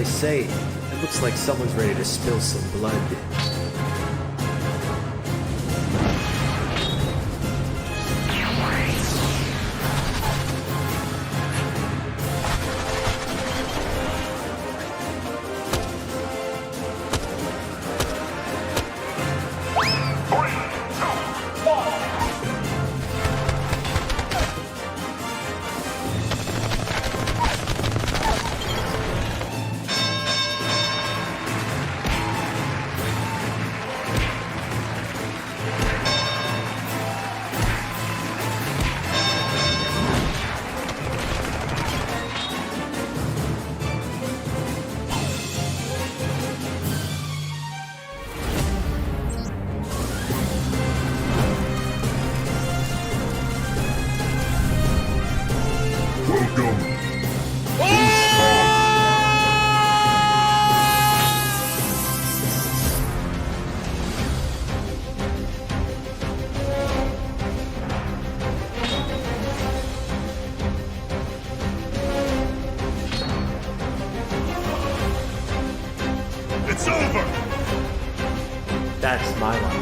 I say, it looks like someone's ready to spill some blood. It's over! That's my line.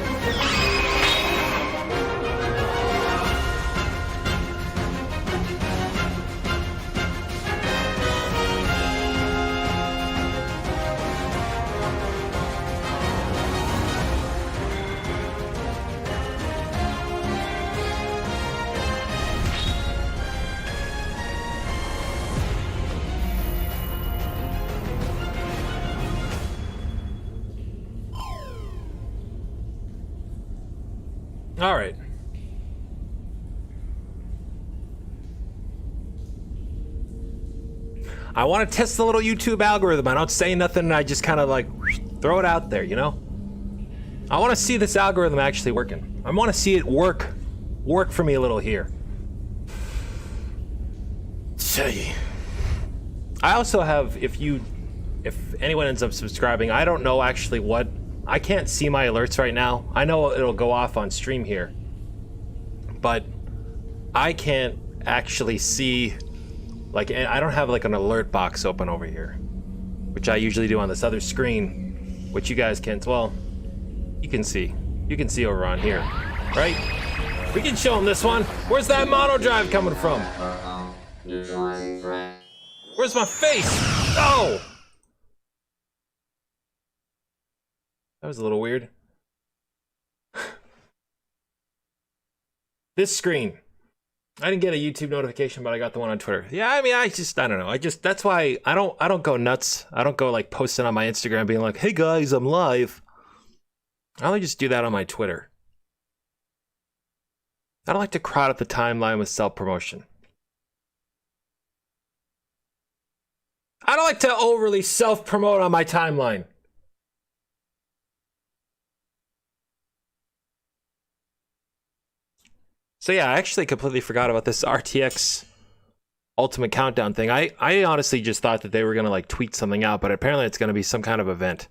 All right. I want to test the little YouTube algorithm. I don't say nothing. I just kind of like throw it out there, you know? I want to see this algorithm actually working. I want to see it work for me a little here. Say. I also have, if anyone ends up subscribing, I don't know actually what, I can't see my alerts right now. I know it'll go off on stream here, but I can't actually see, like, I don't have like an alert box open over here, which I usually do on this other screen, which you guys can't. Well, you can see over on here, right? We can show them this one. Where's that mono drive coming from? Where's my face? Oh! That was a little weird. This screen. I didn't get a YouTube notification, but I got the one on Twitter. Yeah, I mean, I don't know. That's why I don't go nuts. I don't go like posting on my Instagram being like, hey guys, I'm live. I only just do that on my Twitter. I don't like to crowd up the timeline with self-promotion. I don't like to overly self-promote on my timeline. So yeah, I actually completely forgot about this RTX Ultimate Countdown thing. I honestly just thought that they were gonna like tweet something out, but apparently it's gonna be some kind of event.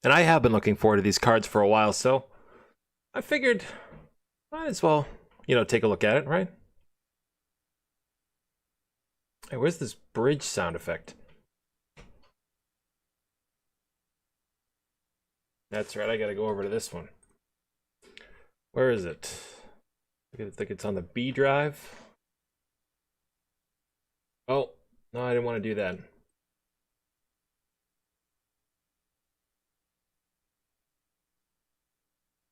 And I have been looking forward to these cards for a while, so I figured might as well, you know, take a look at it, right? Hey, where's this bridge sound effect? That's right, I gotta go over to this one. Where is it? I think it's on the B drive. Oh, no, I didn't want to do that.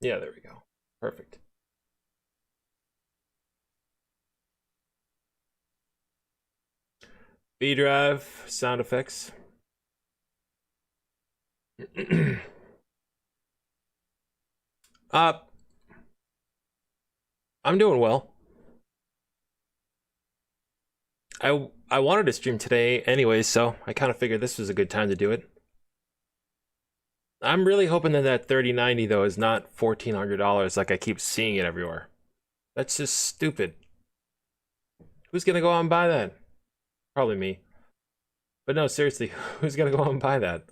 Yeah, there we go. Perfect. B drive, sound effects. I'm doing well. I wanted to stream today anyway, so I kind of figured this was a good time to do it. I'm really hoping that that 3090 though is not $1,400 like I keep seeing it everywhere. That's just stupid. Who's gonna go out and buy that? Probably me. But no, seriously, who's gonna go out and buy that?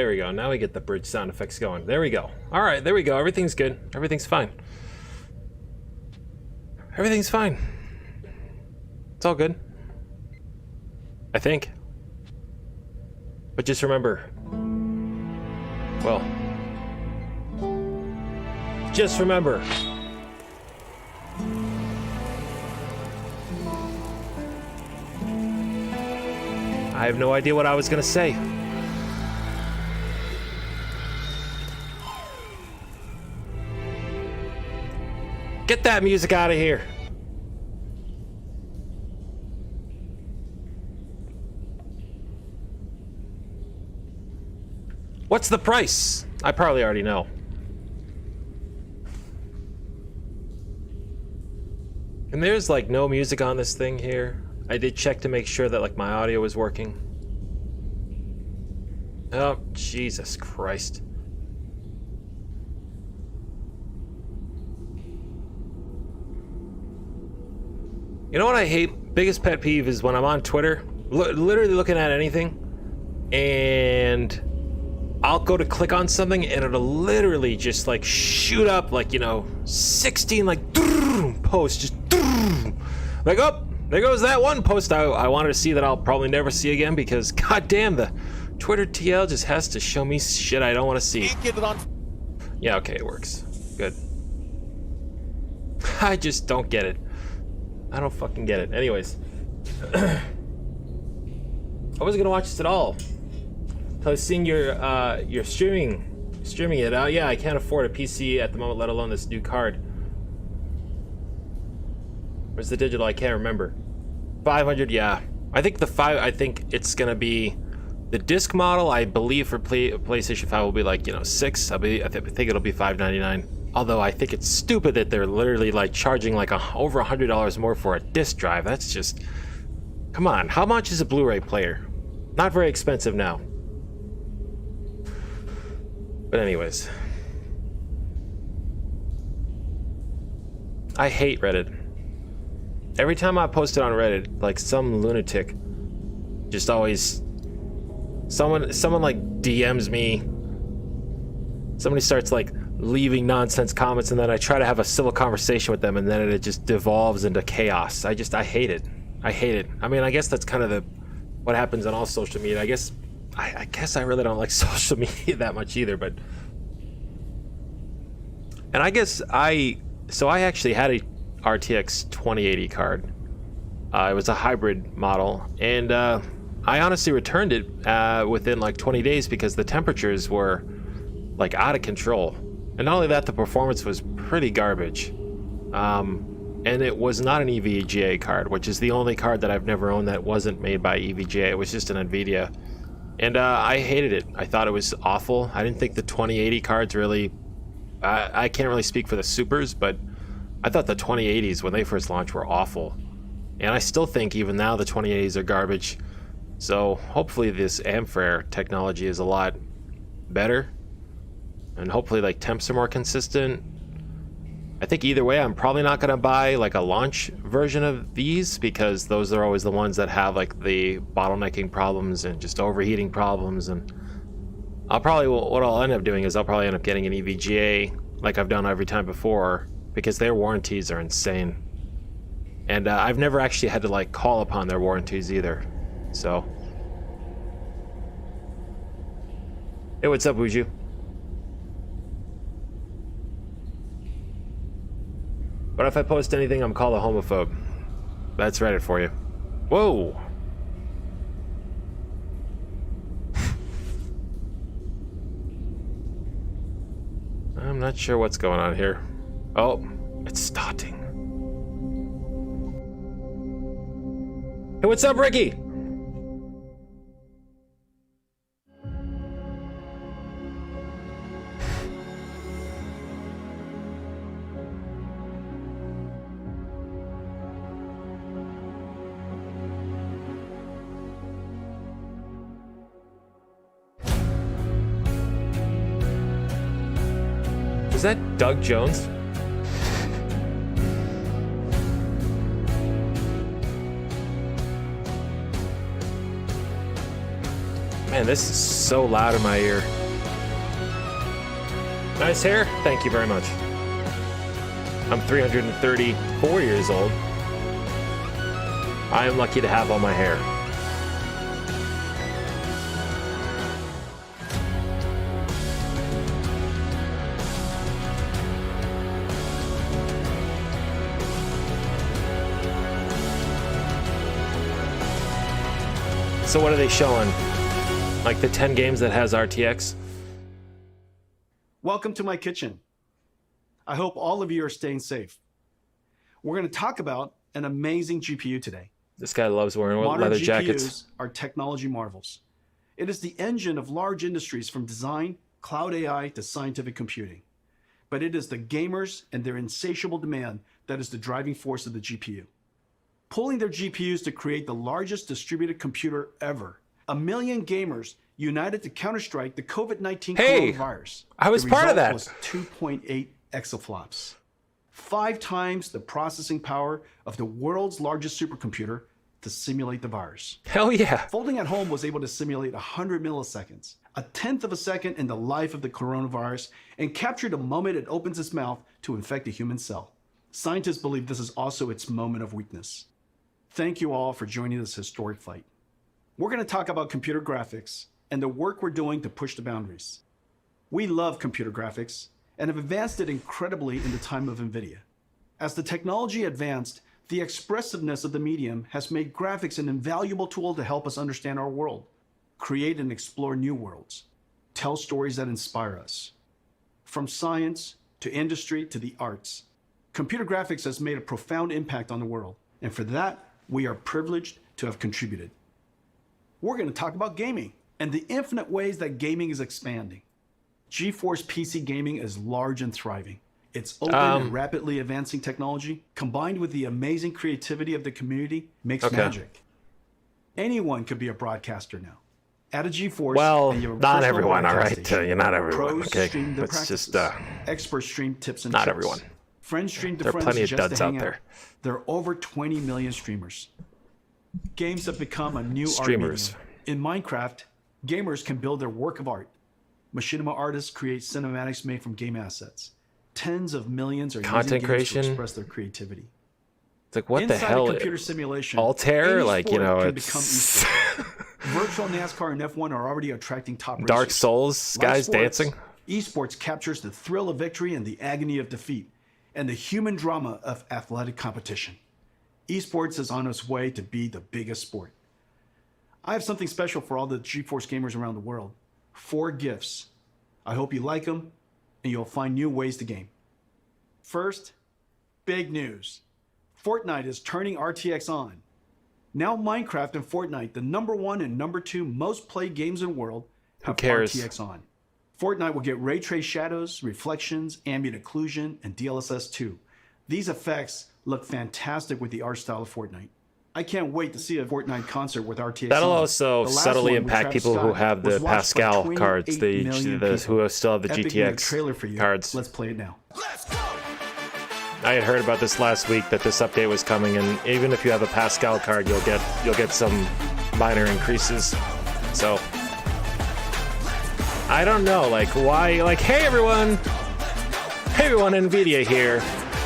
There we go. Now we get the bridge sound effects going. There we go. All right, there we go. Everything's good. Everything's fine. Everything's fine. It's all good. I think. But just remember, well, just remember, I have no idea what I was gonna say. Get that music out of here. What's the price? I probably already know. And there's like no music on this thing here. I did check to make sure that like my audio was working. Oh, Jesus Christ. You know what I hate? Biggest pet peeve is when I'm on Twitter, literally looking at anything, and I'll go to click on something and it'll literally just like shoot up like, you know, 16 like posts, just like, oh, there goes that one post I wanted to see that I'll probably never see again because goddamn, the Twitter TL just has to show me shit I don't want to see. Yeah, okay, it works. Good. I just don't get it. I don't fucking get it. Anyways. I wasn't gonna watch this at all. I was seeing your streaming it. Yeah, I can't afford a PC at the moment, let alone this new card. Where's the digital? I can't remember. 500, yeah. I think I think it's gonna be the disc model. I believe for PlayStation 5 will be like, you know, 6. I think it'll be $599. Although I think it's stupid that they're literally like charging like over $100 more for a disc drive. That's just, come on. How much is a Blu-ray player? Not very expensive now. But anyways, I hate Reddit. Every time I post it on Reddit, like some lunatic just always, someone like DMs me. Somebody starts like leaving nonsense comments, and then I try to have a civil conversation with them, and then it just devolves into chaos. I hate it. I hate it. I mean, I guess that's kind of what happens on all social media. I guess I really don't like social media that much either, but, and I guess I actually had a RTX 2080 card. It was a hybrid model, and I honestly returned it within like 20 days because the temperatures were like out of control. And not only that, the performance was pretty garbage. And it was not an EVGA card, which is the only card that I've never owned that wasn't made by EVGA. It was just an Nvidia. And I hated it. I thought it was awful. I didn't think the 2080 cards really... I can't really speak for the Supers, but I thought the 2080s, when they first launched, were awful. And I still think, even now, the 2080s are garbage. So hopefully this Ampere technology is a lot better. And hopefully like temps are more consistent. I think either way, I'm probably not gonna buy like a launch version of these because those are always the ones that have like the bottlenecking problems and just overheating problems. And what I'll end up doing is I'll probably end up getting an EVGA like I've done every time before because their warranties are insane. And I've never actually had to like call upon their warranties either. So, hey, what's up, Wuju? What if I post anything I'm called a homophobe? That's Reddit for you. Whoa! I'm not sure what's going on here. Oh, it's starting. Hey, what's up, Ricky? Is that Doug Jones? Man, Man, this is so loud in my ear. Nice hair. Thank you very much. I'm 334 years old. I am lucky to have all my hair. So what are they showing? Like the 10 games that has RTX? Welcome to my kitchen. I hope all of you are staying safe. We're going to talk about an amazing GPU today. This guy loves wearing Modern leather GPUs jackets. are technology marvels. It is the engine of large industries from design, cloud AI to scientific computing. But it is the gamers and their insatiable demand that is the driving force of the GPU. Pulling their GPUs to create the largest distributed computer ever. 1 million gamers united to counterstrike the COVID-19 coronavirus. I was part of that. The result was 2.8 exaflops. 5 times the processing power of the world's largest supercomputer to simulate the virus. Hell yeah. Folding at Home was able to simulate 100 milliseconds, a tenth of a second in the life of the coronavirus, and capture the moment it opens its mouth to infect a human cell. Scientists believe this is also its moment of weakness. Thank you all for joining this historic fight. We're going to talk about computer graphics and the work we're doing to push the boundaries. We love computer graphics and have advanced it incredibly in the time of Nvidia. As the technology advanced, the expressiveness of the medium has made graphics an invaluable tool to help us understand our world, create and explore new worlds, tell stories that inspire us. From science to industry to the arts, computer graphics has made a profound impact on the world, and for that, we are privileged to have contributed. We're going to talk about gaming and the infinite ways that gaming is expanding. GeForce PC gaming is large and thriving. Its open and rapidly advancing technology, combined with the amazing creativity of the community, makes magic. Anyone could be a broadcaster now. Add a GeForce. Well, and you have a not personal everyone, all right? broadcast You're not everyone, Pros okay? stream their Let's just, practices. Experts stream tips and not tricks. everyone. Friends stream to There are friends plenty of just duds to out hang there. There are over 20 million streamers. Games have become a new Streamers. art medium. In Minecraft, gamers can build their work of art. Machinima artists create cinematics made from game assets. Tens of millions are Content using games creation. to express their creativity. It's like, what the Inside hell? a computer simulation, Altair? any Like, you sport know, can it's become esports. Virtual NASCAR and F1 are already attracting top racers. Dark Souls Like guys sports, dancing. Esports captures the thrill of victory and the agony of defeat, and the human drama of athletic competition. Esports is on its way to be the biggest sport. I have something special for all the GeForce gamers around the world. 4 gifts. I hope you like them, and you'll find new ways to game. First, big news. Fortnite is turning RTX on. Now Minecraft and Fortnite, the #1 and #2 most played games in the world, have cares? RTX on. Fortnite will get ray trace shadows, reflections, ambient occlusion, and DLSS 2. These effects look fantastic with the art style of Fortnite. I can't wait to see a Fortnite concert with RTX That'll on. also The last subtly one with impact Travis people who Scott have was the watched by Pascal 28 cards, million people. who still have the Epic made a GTX trailer for you. cards. Let's play it now. I had heard about this last week that this update was coming, and even if you have a Pascal card, you'll get some minor increases. So I don't know, like why? Like, hey everyone, Nvidia here.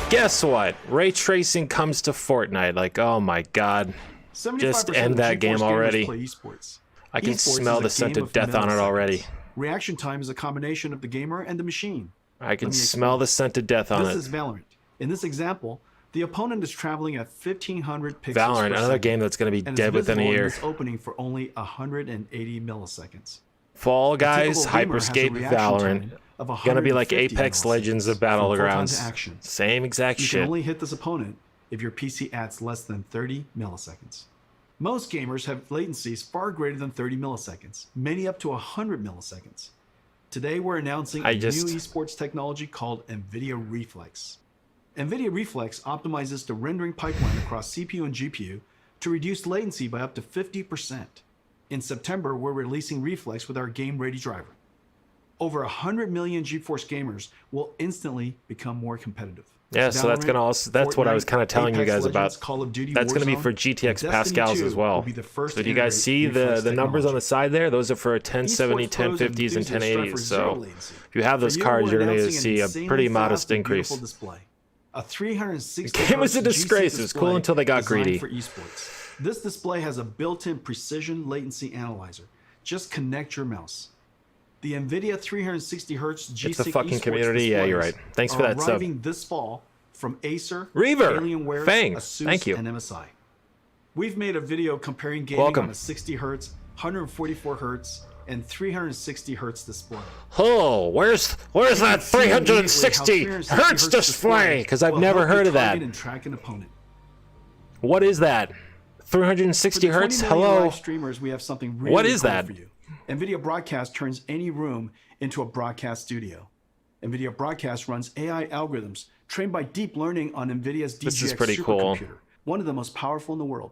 Guess what? Ray tracing comes to Fortnite. Like, oh my god, just 75% end of that GeForce game gamers already. play esports. I can Esports smell is the a scent game of death on it milliseconds. already. Reaction time is a combination of the gamer and the machine. I can Let me smell the scent of death on This it. is Valorant. In this example, the opponent is traveling at 1500 pixels Valorant, per another second, game that's going to be and dead is within a visible in year. this opening for only 180 milliseconds. Fall Guys, typical gamer has a Hyperscape, reaction Valorant. time of Gonna be like 150 Apex Legends of milliseconds from photon to Battlegrounds. action. Same exact You shit. can only hit this opponent if your PC adds less than 30 milliseconds. Most gamers have latencies far greater than 30 milliseconds, many up to 100 milliseconds. Today we're announcing a new esports technology called Nvidia Reflex. Nvidia Reflex optimizes the rendering pipeline across CPU and GPU to reduce latency by up to 50%. In September, we're releasing Reflex with our game-ready driver. Over 100 million GeForce gamers will instantly become more competitive. Yeah, so that's gonna also what I was kind of telling you Apex guys Legends, about. Call of Duty That's gonna be Warzone, for GTX and Destiny Pascals 2 as well. will be the first So do you to guys see integrate the reflex numbers on the technology. side there? Those are for 1070, Esports pros and 1050s, and enthusiasts strive 1080s. for So zero latency. if you have those For you, cards, we're you're gonna announcing an see a insanely pretty fast modest and increase. beautiful display. A 360 The game was a hertz disgrace. G-Sync It was cool display until they got designed greedy. for esports. This display has a built-in precision latency analyzer. Just connect your mouse. The Nvidia 360 Hz G-Sync It's the fucking esports community. Yeah, you're right. displays Thanks for are that sub. arriving this fall from Acer, Reaver, Alienware, Fang, Asus, thank you. and MSI. We've made a video comparing gaming Welcome. on a 60 Hz, 144 Hz, and 360 Hz display. Oh, where's that See immediately how 360 360 hertz display? Because I've will never help you heard of that. target and track an opponent. What is that? 360 For the 20 hertz? million Hello. live streamers, we have something really What is cool that? for you. Nvidia Broadcast turns any room into a broadcast studio. Nvidia Broadcast runs AI algorithms trained by deep learning on Nvidia's This is DGX pretty cool. supercomputer, one of the most powerful in the world.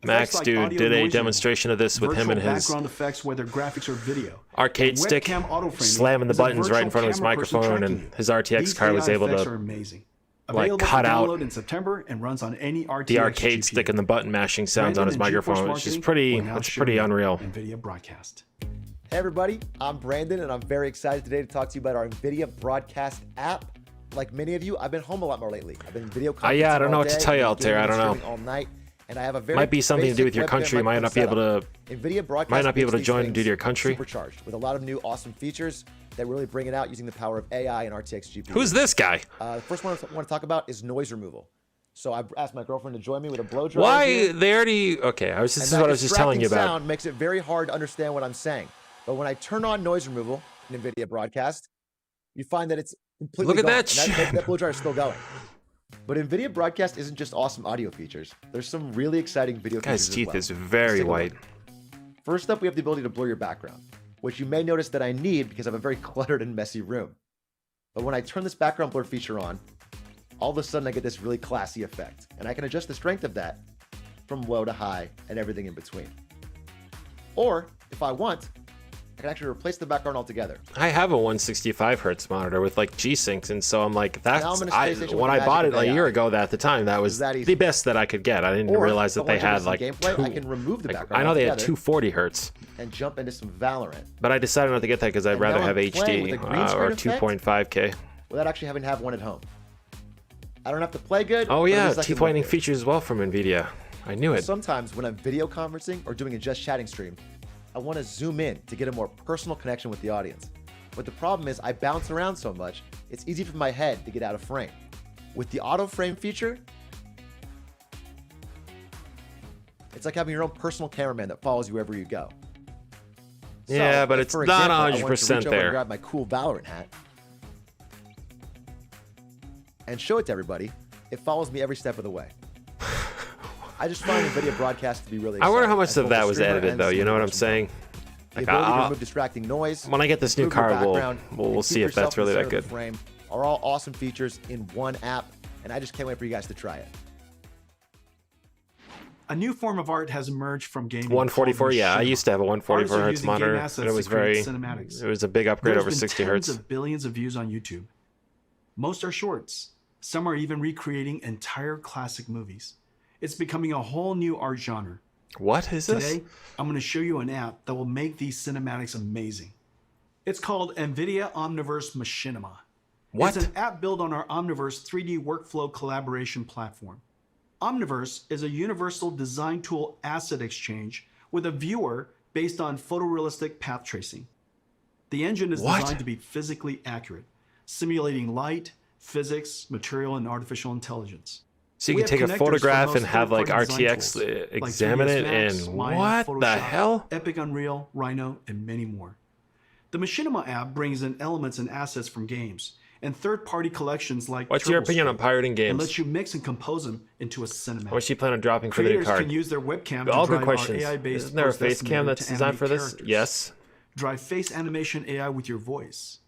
Max Effects like dude audio did a noise demonstration of this with him virtual and his background effects, whether graphics or video. arcade stick, Webcam auto-framing slamming the is a buttons right in virtual front of his camera person microphone, tracking and you. his RTX These card was AI able effects are to amazing. like Available cut for out download in September and runs on any RTX the arcade GPU. stick and the button mashing sounds on his Brandon and GeForce microphone, which is Marketing pretty, will now that's show pretty you unreal. Nvidia Broadcast. Hey everybody, I'm Brandon and I'm very excited today to talk to you about our Nvidia Broadcast app. Like many of you, I've been home a lot more lately. I've been video conferencing yeah, I don't know all what to day, tell you, I've Altair, been I don't know. streaming all night, and I have a very Might be something to do with your basic country. webcam Might not be able microphone to. setup. Nvidia Broadcast Might not be able to makes join these due to your things country. Supercharged with a lot of new awesome features that really bring it out using the power of AI and RTX GPU. Who's this guy? The first one I want to talk about is noise removal. So I've asked my girlfriend to join me with a blow dryer. Why here. they already? Okay, this And is that what I was just telling you distracting about. sound makes it very hard to understand what I'm saying. But when I turn on noise removal in NVIDIA Broadcast, you find that it's completely Look at gone. that And shit. that blow dryer is still going. But NVIDIA Broadcast isn't just awesome audio features. There's some really exciting video Guy's features teeth as well. is very Let's take a white. look. First up, we have the ability to blur your background, which you may notice that I need because I have a very cluttered and messy room. But when I turn this background blur feature on, all of a sudden I get this really classy effect. And I can adjust the strength of that from low to high and everything in between. Or, if I want, I can actually replace the background altogether. I have a 165 hertz monitor with like G-Syncs, and so I'm like, Now I'm that's in a space station when with I the bought magic it of a AI. year ago. At the time, that was that easy. the best that I could get. I didn't Or, realize if that I they want had to like do some gameplay, I two. can remove the Like, background I know they had altogether 240 hertz, and jump into some Valorant but I decided not to get that because I'd And rather now have I'm playing with HD a green screen or effect. 2.5K. without actually having to have one at home. I don't have to play good. Oh but at yeah, least I can teeth look whitening good. features as well from Nvidia. I knew it. Sometimes when I'm video conferencing or doing a just chatting stream, I want to zoom in to get a more personal connection with the audience. But the problem is I bounce around so much, it's easy for my head to get out of frame. With the auto frame feature, it's like having your own personal cameraman that follows you wherever you go. Yeah, but if, it's for not example, I wanted to 100% reach over there. and grab my cool Valorant hat and show it to everybody, it follows me every step of the way. I just find NVIDIA Broadcast to be really I wonder how exciting much as of both a that was streamer edited and though. You know what I'm someone watching. saying? The Like, ability to I'll- remove distracting noise. when I get this new improve your card, background, we'll and see keep if that's yourself in really the that center of good. the frame are all awesome features in one app, and I just can't wait for you guys to try it. A new form of art has emerged from gaming. 144, called yeah. I machinima. used to have a 144 Artists are hertz using game monitor, assets and it was to create very. cinematics. It was a big upgrade There's over been 60 tens hertz. of billions of views on YouTube. Most are shorts. Some are even recreating entire classic movies. It's becoming a whole new art genre. What is this? Today, I'm going to show you an app that will make these cinematics amazing. It's called Nvidia Omniverse Machinima. What? It's an app built on our Omniverse 3D workflow collaboration platform. Omniverse is a universal design tool asset exchange with a viewer based on photorealistic path tracing. The engine is What? designed to be physically accurate, simulating light, physics, material, and artificial intelligence. So you We can take have a connectors for photograph most and have like third-party design RTX tools, like examine 3ds it, Max, and Maya, what the Photoshop, hell? Epic Unreal, Rhino, and many more. The Machinima app brings in elements and assets from games and third-party collections like What's your opinion on TurboScript, pirating and games? lets you mix and compose them into a cinematic. How much do you plan on dropping for the new Creators card? can use their webcam All to good drive questions. our AI-based Isn't there a post face cam estimator that's to designed for animate this? characters. Yes. Drive face animation AI with your voice.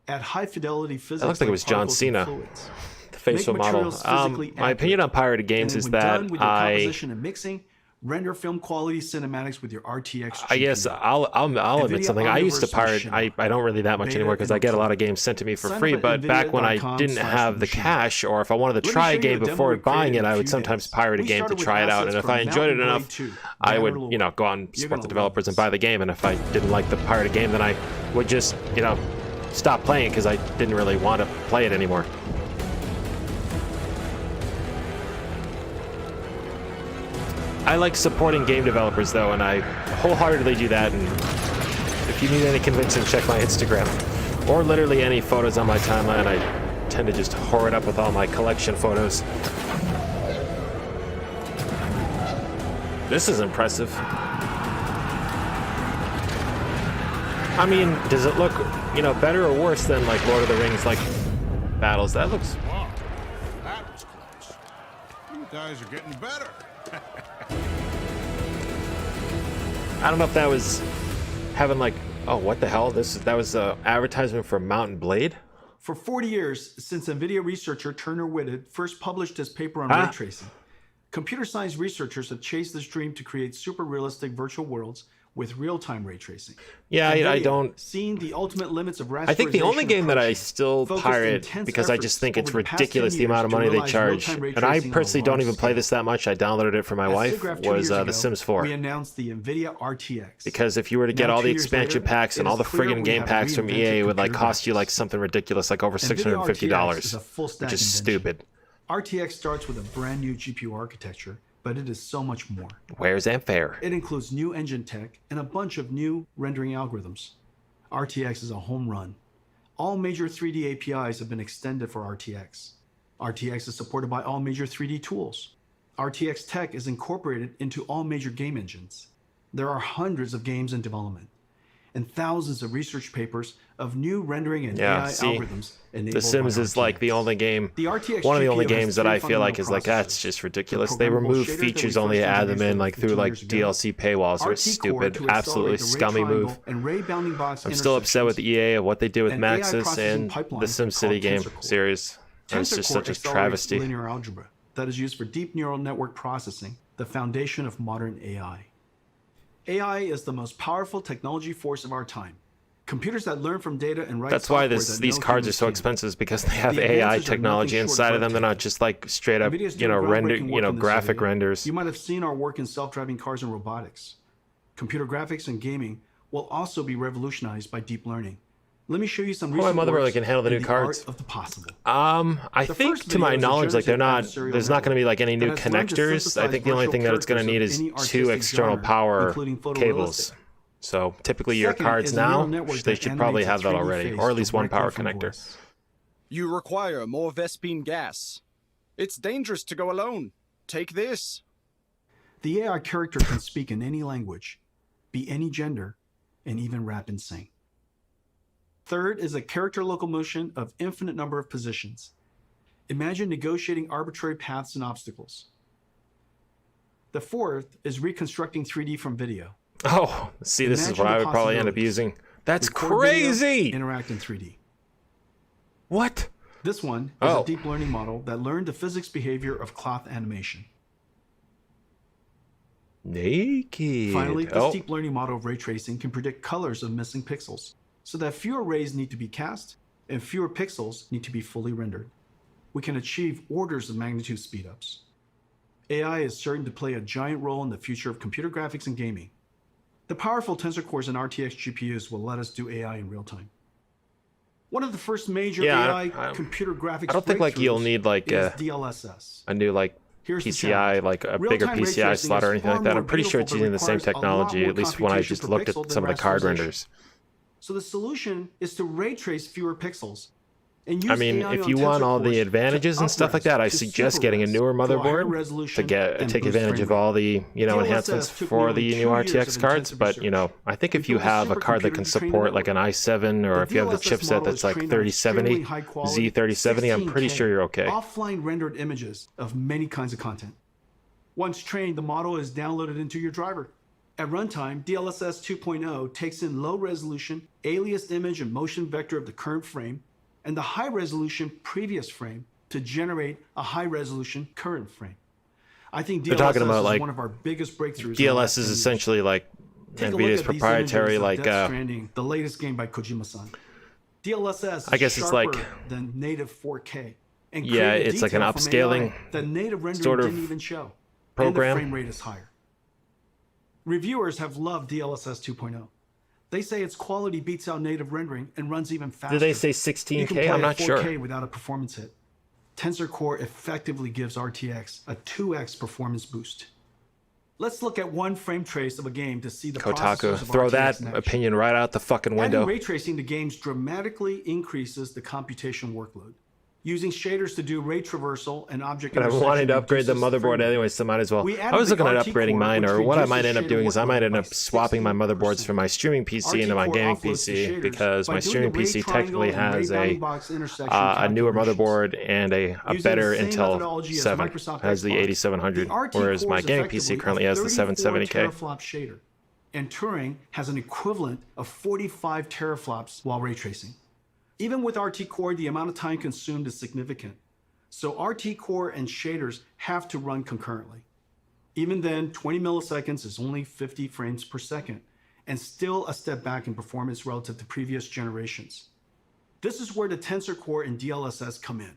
Add high-fidelity physics. That looks like it was John particles and Cena. fluids. The facial Make model. materials physically My opinion on pirated And games then is when that done with your I composition and mixing, Render film quality cinematics with your RTX GPU. I guess I'll admit Nvidia something. I used to Omniverse pirate. Machinima. I don't really that much Beta anymore because I and get a lot of Ultimate. games sent to me for Sign free. up at But back when I didn't have the nvidia.com/machinima. cash, or if I wanted to Let me try show a you game a demo before we buying created it, in I a would few sometimes days. pirate a We game to started with try it out. assets And if from I enjoyed it Mountain enough, Blade 2, I Banner would, Lord. go on You're support gonna the love developers and this. buy the game. And if I didn't like the pirated game, then I would just, stop playing because I didn't really want to play it anymore. I like supporting game developers though, and I wholeheartedly do that. And if you need any convincing, check my Instagram, or literally any photos on my timeline. I tend to just whore it up with all my collection photos. This is impressive. I mean, does it look, better or worse than like Lord of the Rings like battles? That looks. Wow, that was close. You guys are getting better. I don't know if that was having like, oh, what the hell? That was an advertisement for Mountain Blade. For 40 years, since NVIDIA researcher Turner Whitted first published his paper on ray tracing, computer science researchers have chased this dream to create super realistic virtual worlds with real-time ray tracing. Yeah, I NVIDIA, don't. Seeing the ultimate limits of rasterization I think the only game that I approaches, still focused pirate intense because I efforts just think it's over the past ridiculous 10 the amount of years to money they realize charge. real-time ray And I tracing on a personally don't large even play scale. this that much. I downloaded it for my As wife. Telegraph 2 Was years The ago, Sims 4. We announced the Nvidia RTX. Because if you were to get Now, all 2 the years expansion later, packs and it all is the clear friggin' we game have packs from reinvented EA would like computer cost you like graphics. something ridiculous, like over NVIDIA RTX is $650, a full-stack which is invention. stupid. RTX starts with a brand new GPU architecture, but it is so much more. Where's Ampere? It includes new engine tech and a bunch of new rendering algorithms. RTX is a home run. All major 3D APIs have been extended for RTX. RTX is supported by all major 3D tools. RTX tech is incorporated into all major game engines. There are hundreds of games in development and thousands of research papers of new rendering and AI algorithms enabled The Sims by is like the RTX. only game, The RTX one of the only GPU has games that three I feel like fundamental is like, that's processors. just The ridiculous. They programmable remove shaders that features we only first add them in introduced like through 2 like years ago. DLC paywalls, or it's RT Core stupid, to absolutely accelerate the ray scummy move. triangle and ray bounding box I'm still upset with intersections. EA of what they did with An AI Maxis processing and pipeline the SimCity called game TensorCore. series. It's just TensorCore such a accelerates travesty. linear algebra that is used for deep neural network processing, the foundation of modern AI. AI is the most powerful technology force of our time. Computers that learn from data and write That's why software that these no cards are humans so can. expensive, is because they have The AI advances are technology nothing short inside of of them. They're not breathtaking. just like straight up, NVIDIA's doing render, groundbreaking work in this graphic area. renders. You might have seen our work in self-driving cars and robotics. Computer graphics and gaming will also be revolutionized by deep learning. Let me show you some my recent mother really works can handle the in new cards. art of the possible. I The think first to my video is a knowledge, like generative there's not going to be like any that new has learned to connectors. I synthesize think the only virtual thing that it's going to need characters is of any 2 artistic external genre, power including photorealistic. cables. So typically your Second cards is a neural now, network they that should probably animates have a that 3D already, face or at least one directly power from connector. voice. You require more Vespine gas. It's dangerous to go alone. Take this. The AI character can speak in any language, be any gender, and even rap and sing. Third is a character locomotion of infinite number of positions. Imagine negotiating arbitrary paths and obstacles. The fourth is reconstructing 3D from video. Oh, see, this is Imagine what the I would probably end up possibilities. using. That's Record video, crazy! interact in 3D. What? This one is Oh. a deep learning model that learned the physics behavior of cloth animation. Naked. Finally, this Oh, deep learning model of ray tracing can predict colors of missing pixels, so that fewer rays need to be cast and fewer pixels need to be fully rendered. We can achieve orders of magnitude speedups. AI is certain to play a giant role in the future of computer graphics and gaming. The powerful tensor cores and RTX GPUs will let us do AI in real time. One of the first major Yeah, AI computer graphics I don't think like you'll breakthroughs need like is DLSS. a new like Here's the PCI, challenge. like a Real-time bigger ray PCI tracing slot or is anything like far that. more I'm pretty sure it's beautiful, using the but same requires a lot technology, more at least when I computation just per looked at pixel some of than the card rasterization. renders. So the solution is to ray trace fewer pixels. And use I mean, AI if on you want tensor all cores the to advantages and stuff like up-res that, I to suggest getting a super-res newer to a higher motherboard resolution to and take boost advantage frame of rate. all the DLSS enhancements took for nearly the 2 new years RTX of cards. intensive But research. I think We if you built a have a card that supercomputer can to train the support like an network. i7, or The if you have the DLSS chipset model that's is like trained on 3070, extremely high-quality Z3070, I'm pretty 16K sure you're okay. offline rendered images of many kinds of content. Once trained, the model is downloaded into your driver. At runtime, DLSS 2.0 takes in low-resolution, aliased image and motion vector of the current frame and the high-resolution previous frame to generate a high-resolution current frame. I think They're talking DLSS about, is like, one of our biggest breakthroughs. in the DLS last 10 is years. essentially like Take a look Nvidia's at these proprietary, images of like Death Stranding, the latest game by Kojima-san. DLSS is I guess it's like- sharper than native 4K. And Yeah, created it's like an detail from upscaling AI that native rendering sort of didn't even show. program. And the frame rate is higher. Reviewers have loved DLSS 2.0. They say its quality beats out native rendering and runs even faster. Did they say You can 16K? play I'm at not 4K sure. without a performance hit. Tensor Core effectively gives RTX a 2x performance boost. Let's look at one frame trace of a game to see the Kotaku, processors of throw RTX that in action. opinion right out the fucking Adding window. ray tracing to games dramatically increases the computation workload. Using shaders to do ray traversal and object But I'm intersection wanting to upgrade the reduces frame motherboard rate. anyway, so might as well. We I added was the looking at RT upgrading core, mine, which or what I reduces might end up shader doing is I might workload end by up swapping my 60%. motherboards from my streaming PC into my RT-Core gaming offloads the PC shaders because by my doing streaming the ray PC triangle technically and ray has bounding box intersection a newer calculations. motherboard and a Using better the same Intel methodology as 7. Microsoft Has the Xbox, 8700, the RT whereas core my is gaming effectively PC currently a has the 34 770K. teraflop shader, and Turing has an equivalent of 45 teraflops while ray tracing. Even with RT Core, the amount of time consumed is significant. So RT Core and shaders have to run concurrently. Even then, 20 milliseconds is only 50 frames per second, and still a step back in performance relative to previous generations. This is where the Tensor Core and DLSS come in.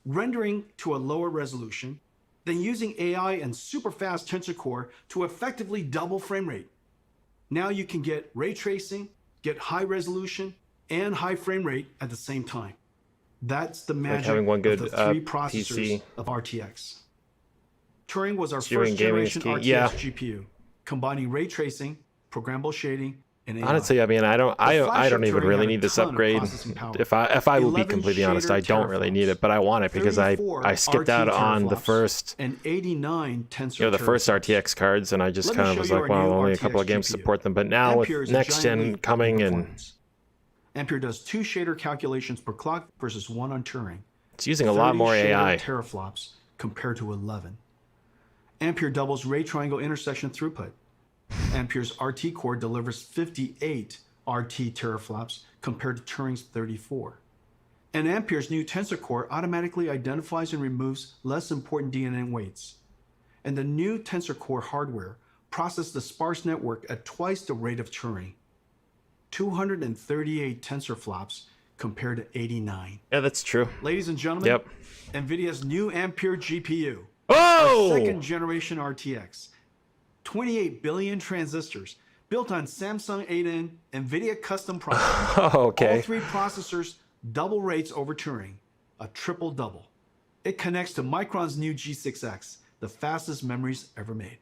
Rendering to a lower resolution, then using AI and super fast Tensor Core to effectively double frame rate. Now you can get ray tracing, get high resolution, and high frame rate at the same time. That's the magic having one good of the three PC. processors of RTX. Turing was our Streaming first gaming is generation key. RTX Yeah. GPU, combining ray tracing, programmable shading, and AI. Honestly, I mean, I don't flagship even Turing really had a need this ton of upgrade. processing power. If I will be 11 completely honest, I shader don't really need teraflops, it, but I want it because 34 I skipped out RT on the teraflops, first and 89 tensor the first teraflops. RTX cards, and I just Let me kind of show was you like, our well, new only a RTX couple of games GPU. support them. But now Ampere with is a next giant leap gen in coming and performance. Ampere does 2 shader calculations per clock versus 1 on Turing. it's using a lot 30 more shader AI. teraflops compared to 11. Ampere doubles ray triangle intersection throughput. Ampere's RT core delivers 58 RT teraflops compared to Turing's 34. And Ampere's new Tensor Core automatically identifies and removes less important DNA weights. And the new Tensor Core hardware processed the sparse network at twice the rate of Turing. 238 tensor flops compared to 89. Yeah, that's true. Ladies and gentlemen, Yep. NVIDIA's new Ampere GPU, Oh! second generation RTX, 28 billion transistors, built on Samsung 8N NVIDIA custom processors. Oh, okay. All 3 processors double rates over Turing, a triple double. It connects to Micron's new G6X, the fastest memories ever made.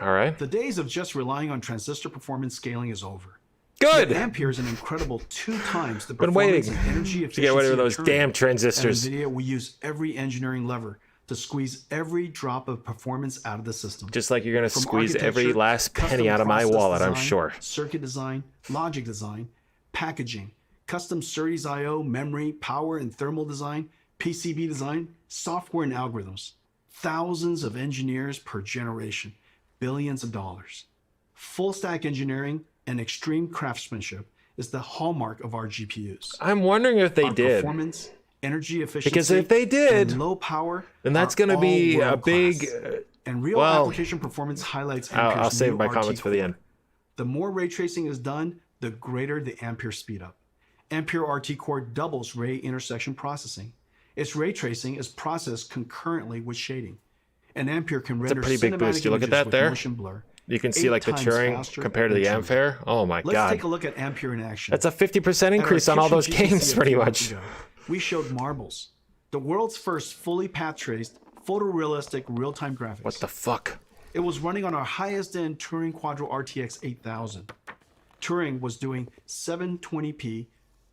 All right. The days of just relying on transistor performance scaling is over. Good. Ampere is an incredible 2 times the Been performance waiting and energy to efficiency get rid of of those Turing. damn At transistors. NVIDIA, we use every engineering lever to squeeze every drop of performance out of the system. Just like you're gonna From squeeze every architecture, last custom penny out of my process wallet, I'm design, sure. Circuit design, logic design, packaging, custom SerDes I/O, memory, power and thermal design, PCB design, software and algorithms. Thousands of engineers per generation, billions of dollars. Full stack engineering and extreme craftsmanship is the hallmark of our GPUs. I'm wondering if they Our did. performance, energy efficiency, Because if they did, and low power, then that's are going to all be a world-class. big. And real well, application performance highlights I'll Ampere's save new my RT comments for the core. end. The more ray tracing is done, the greater the Ampere speed up. Ampere RT Core doubles ray intersection processing. Its ray tracing is processed concurrently with shading. And Ampere can render pretty big boost. cinematic You look at images that with there? motion blur. You can see 8 like the times Turing faster compared to the than Turing. Ampere. Oh my Let's god. take a look at Ampere in action. That's a 50% At our increase on all those kitchen GTC games, a pretty few months much. ago, we showed Marbles, the world's first fully path traced, photorealistic real-time graphics. What the fuck? It was running on our highest-end Turing Quadro RTX 8000. Turing was doing 720p,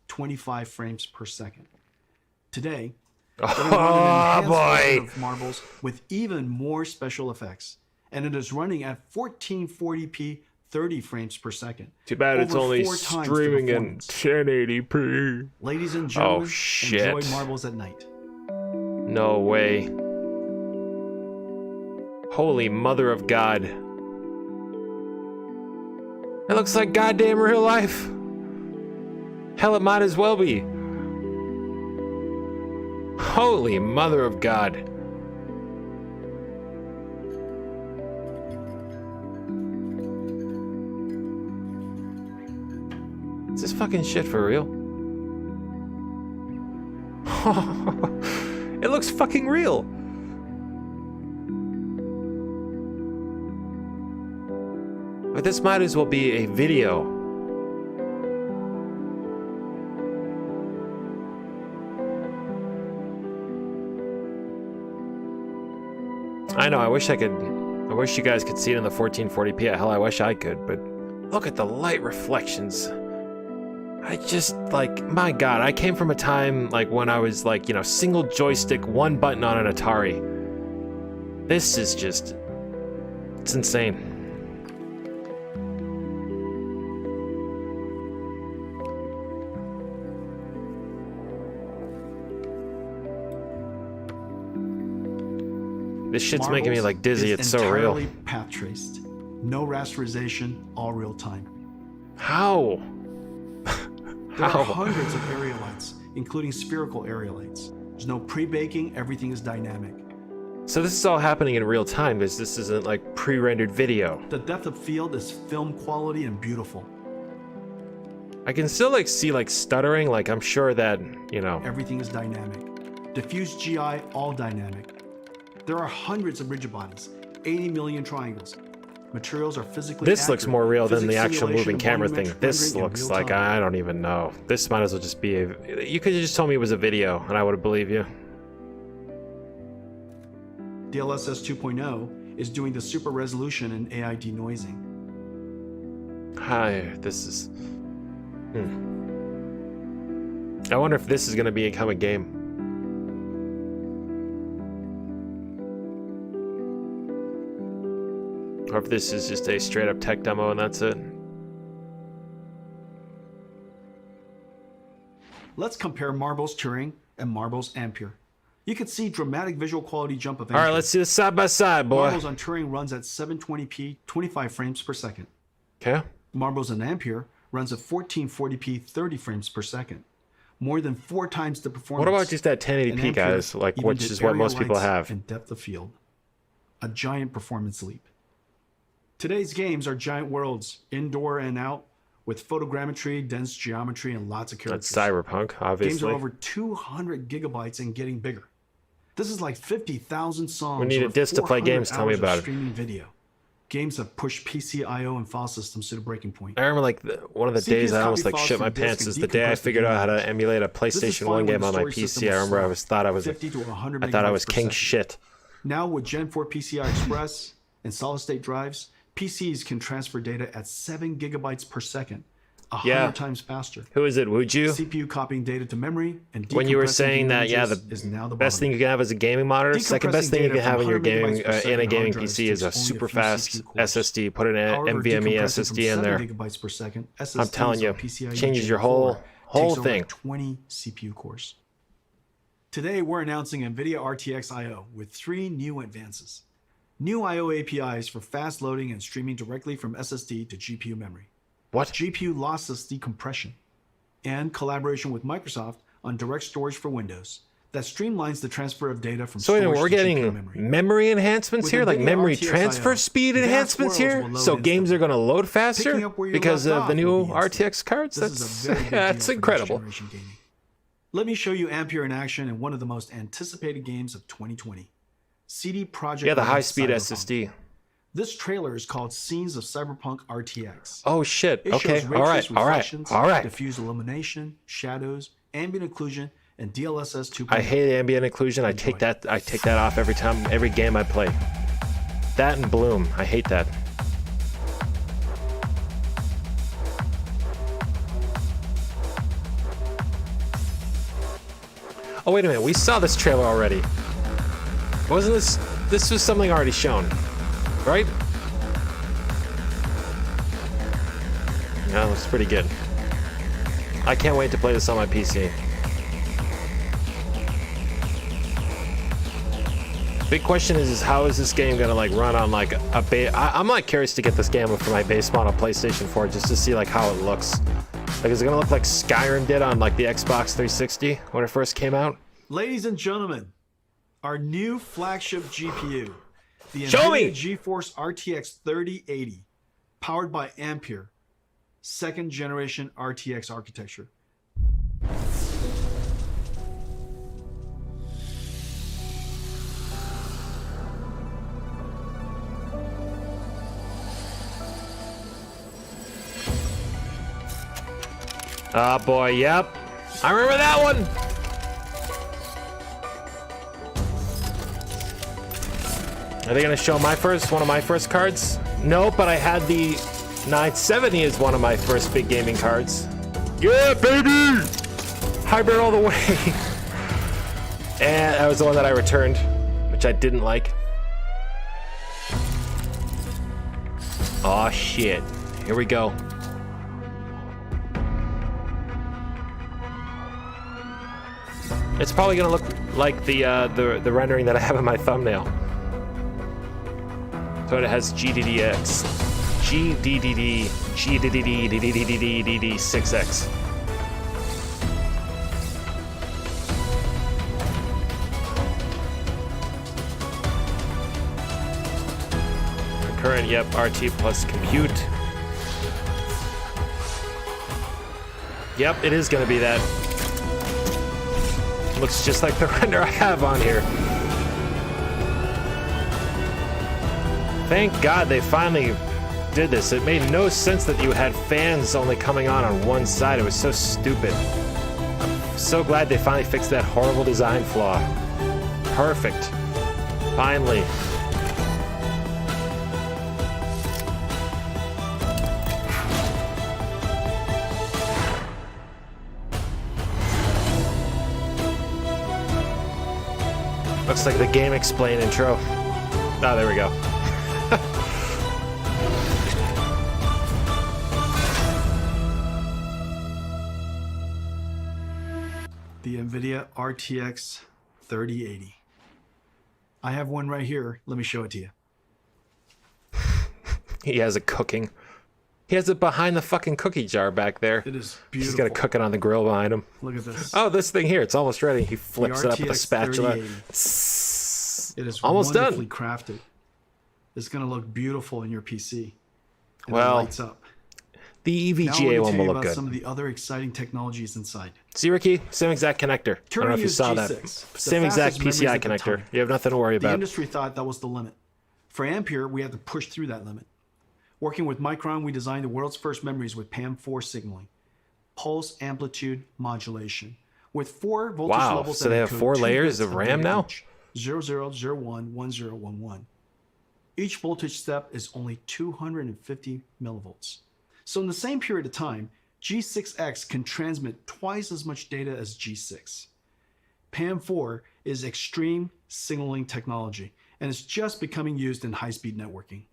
25 frames per second. Today, it'll run an enhanced version of Marbles with even more special effects, and it is running at 1440p, 30 frames per second. Too bad it's over only 4 times the streaming in performance. 1080p. Ladies and gentlemen, shit. enjoy Marbles at night. No way. Holy mother of God. It looks like goddamn real life. Hell, it might as well be. Holy mother of God. Is this fucking shit for real? It looks fucking real. But this might as well be a video. I know, I wish you guys could see it in the 1440p. Hell, I wish I could, but look at the light reflections. I just, like, my god, I came from a time, like, when I was, like, you know, single joystick, one button on an Atari. This is just... it's insane. This shit's making me, like, dizzy. It's so real. Entirely path traced. No rasterization, all real time. How? There are hundreds of area lights, including spherical area lights. There's no pre-baking, everything is dynamic. So this is all happening in real time, because this isn't like pre-rendered video. The depth of field is film quality and beautiful. I can still like see like stuttering, like I'm sure that, you know. Everything is dynamic. Diffuse GI, all dynamic. There are hundreds of rigid bodies, 80 million triangles. Materials are physically This looks more real than the Physics actual simulation moving and camera thing. volumetric This rendering in looks real like, time. I don't even know. This might as well just be a... You could have just told me it was a video, and I would have believed you. DLSS 2.0 is doing the super resolution and AI denoising. Hi, this is... I wonder if this is going to become a game. Or if this is just a straight up tech demo and that's it. Let's compare Marble's Turing and Marble's Ampere. You can see dramatic visual quality jump of Ampere. All right, let's see this side by side, boy. Marbles on Turing runs at 720p, 25 frames per second. Okay. Marbles on Ampere runs at 1440p, 30 frames per second. More than 4 times the performance. What about just that 1080p, And Ampere guys? Like, even which did is what area most people lights have. and depth of field. A giant performance leap. Today's games are giant worlds, indoor and out, with photogrammetry, dense geometry, and lots of characters. That's cyberpunk, obviously. Games are over 200 gigabytes and getting bigger. This is like 50,000 songs. We need a or disc to play 400 games. Tell me hours of about it. Streaming video. Games have pushed PC I/O and file systems to the breaking point. I remember like one of the days I almost like shit my pants is the day I figured out how to emulate a PlayStation 1 game on my PC. I remember I thought I was 50 to 100 I thought I megabytes was per king second. shit. Now with Gen 4 PCI Express and solid-state drives, PCs can transfer data at 7 gigabytes per second, 100 times faster. Who is it? Would you? CPU copying data to memory and When you were decompressing saying that, yeah, the is now the best thing you can have is a gaming monitor. Second best thing you can have in your gaming in a gaming PC is a super fast SSD. Put an NVMe SSD in there. Gigabytes per second, I'm telling you, changes your whole thing. 20 CPU cores. Today we're announcing Nvidia RTX I/O with 3 new advances. New I/O APIs for fast loading and streaming directly from SSD to GPU memory. What? GPU lossless decompression. And collaboration with Microsoft on direct storage for Windows that streamlines the transfer of data from So storage anyway, we're to GPU getting memory. memory enhancements With here, like NVIDIA memory RTX transfer I/O, speed vast enhancements worlds here. will load So games are going to load Picking faster up where you because left of the off new will be instant. RTX cards. This is a very big deal That's for incredible. next-generation gaming. Let me show you Ampere in action in one of the most anticipated games of 2020. CD Projekt Yeah, the Red's high-speed Cyberpunk. SSD. This trailer is called Scenes of Cyberpunk RTX. Oh shit. It Okay. shows ray All trace right. All right. reflections, All right. diffuse illumination, shadows, ambient occlusion, and DLSS 2.0. I hate ambient occlusion. I take that off every time, every game I play. That and bloom. I hate that. Oh wait a minute. We saw this trailer already. Wasn't this? This was something already shown, right? Yeah, it's pretty good. I can't wait to play this on my PC. Big question is how is this game gonna like run on like a base? I'm like curious to get this game for my base model PlayStation 4 just to see like how it looks. Like is it gonna look like Skyrim did on like the Xbox 360 when it first came out? Ladies and gentlemen, our new flagship GPU, the Show me! NVIDIA GeForce RTX 3080, powered by Ampere, second generation RTX architecture. Oh boy, yep. I remember that one. Are they gonna show one of my first cards? No, but I had the 970 as one of my first big gaming cards. Yeah, baby! Hybrid all the way. And that was the one that I returned, which I didn't like. Oh shit. Here we go. It's probably gonna look like the rendering that I have in my thumbnail. So it has GDDX, GDDD6X. Concurrent, yep, RT plus compute. Yep, it is gonna be that. Looks just like the render I have on here. Thank God they finally did this. It made no sense that you had fans only coming on one side. It was so stupid. I'm so glad they finally fixed that horrible design flaw. Perfect. Finally. Looks like the Game Explain intro. Oh, there we go. The Nvidia RTX 3080. I have one right here. Let me show it to you. He has it cooking. He has it behind the fucking cookie jar back there. It is He's beautiful. got to cook it on the grill behind him. Look at this. Oh, this thing here, it's almost ready. He flips it up with a RTX spatula. 3080. It is Almost wonderfully done. crafted. It's going to look beautiful in your PC. And Well, it lights up. The Now I EVGA want one to tell will you look about good. some of the other exciting technologies inside. See, Ricky? Same exact connector. I don't know if you used saw that. G6, the Same exact fastest PCI memories at the connector. time. You have nothing to worry The about. industry thought that was the limit. For Ampere, we had to push through that limit. Working with Micron, we designed the world's first memories with PAM4 signaling, pulse amplitude modulation, with 4 voltage Wow, levels so that they have encode 4 2 layers bits of RAM data now? each, 0001, 1011. Each voltage step is only 250 millivolts. So in the same period of time, G6X can transmit twice as much data as G6. PAM4 is extreme signaling technology, and it's just becoming used in high-speed networking.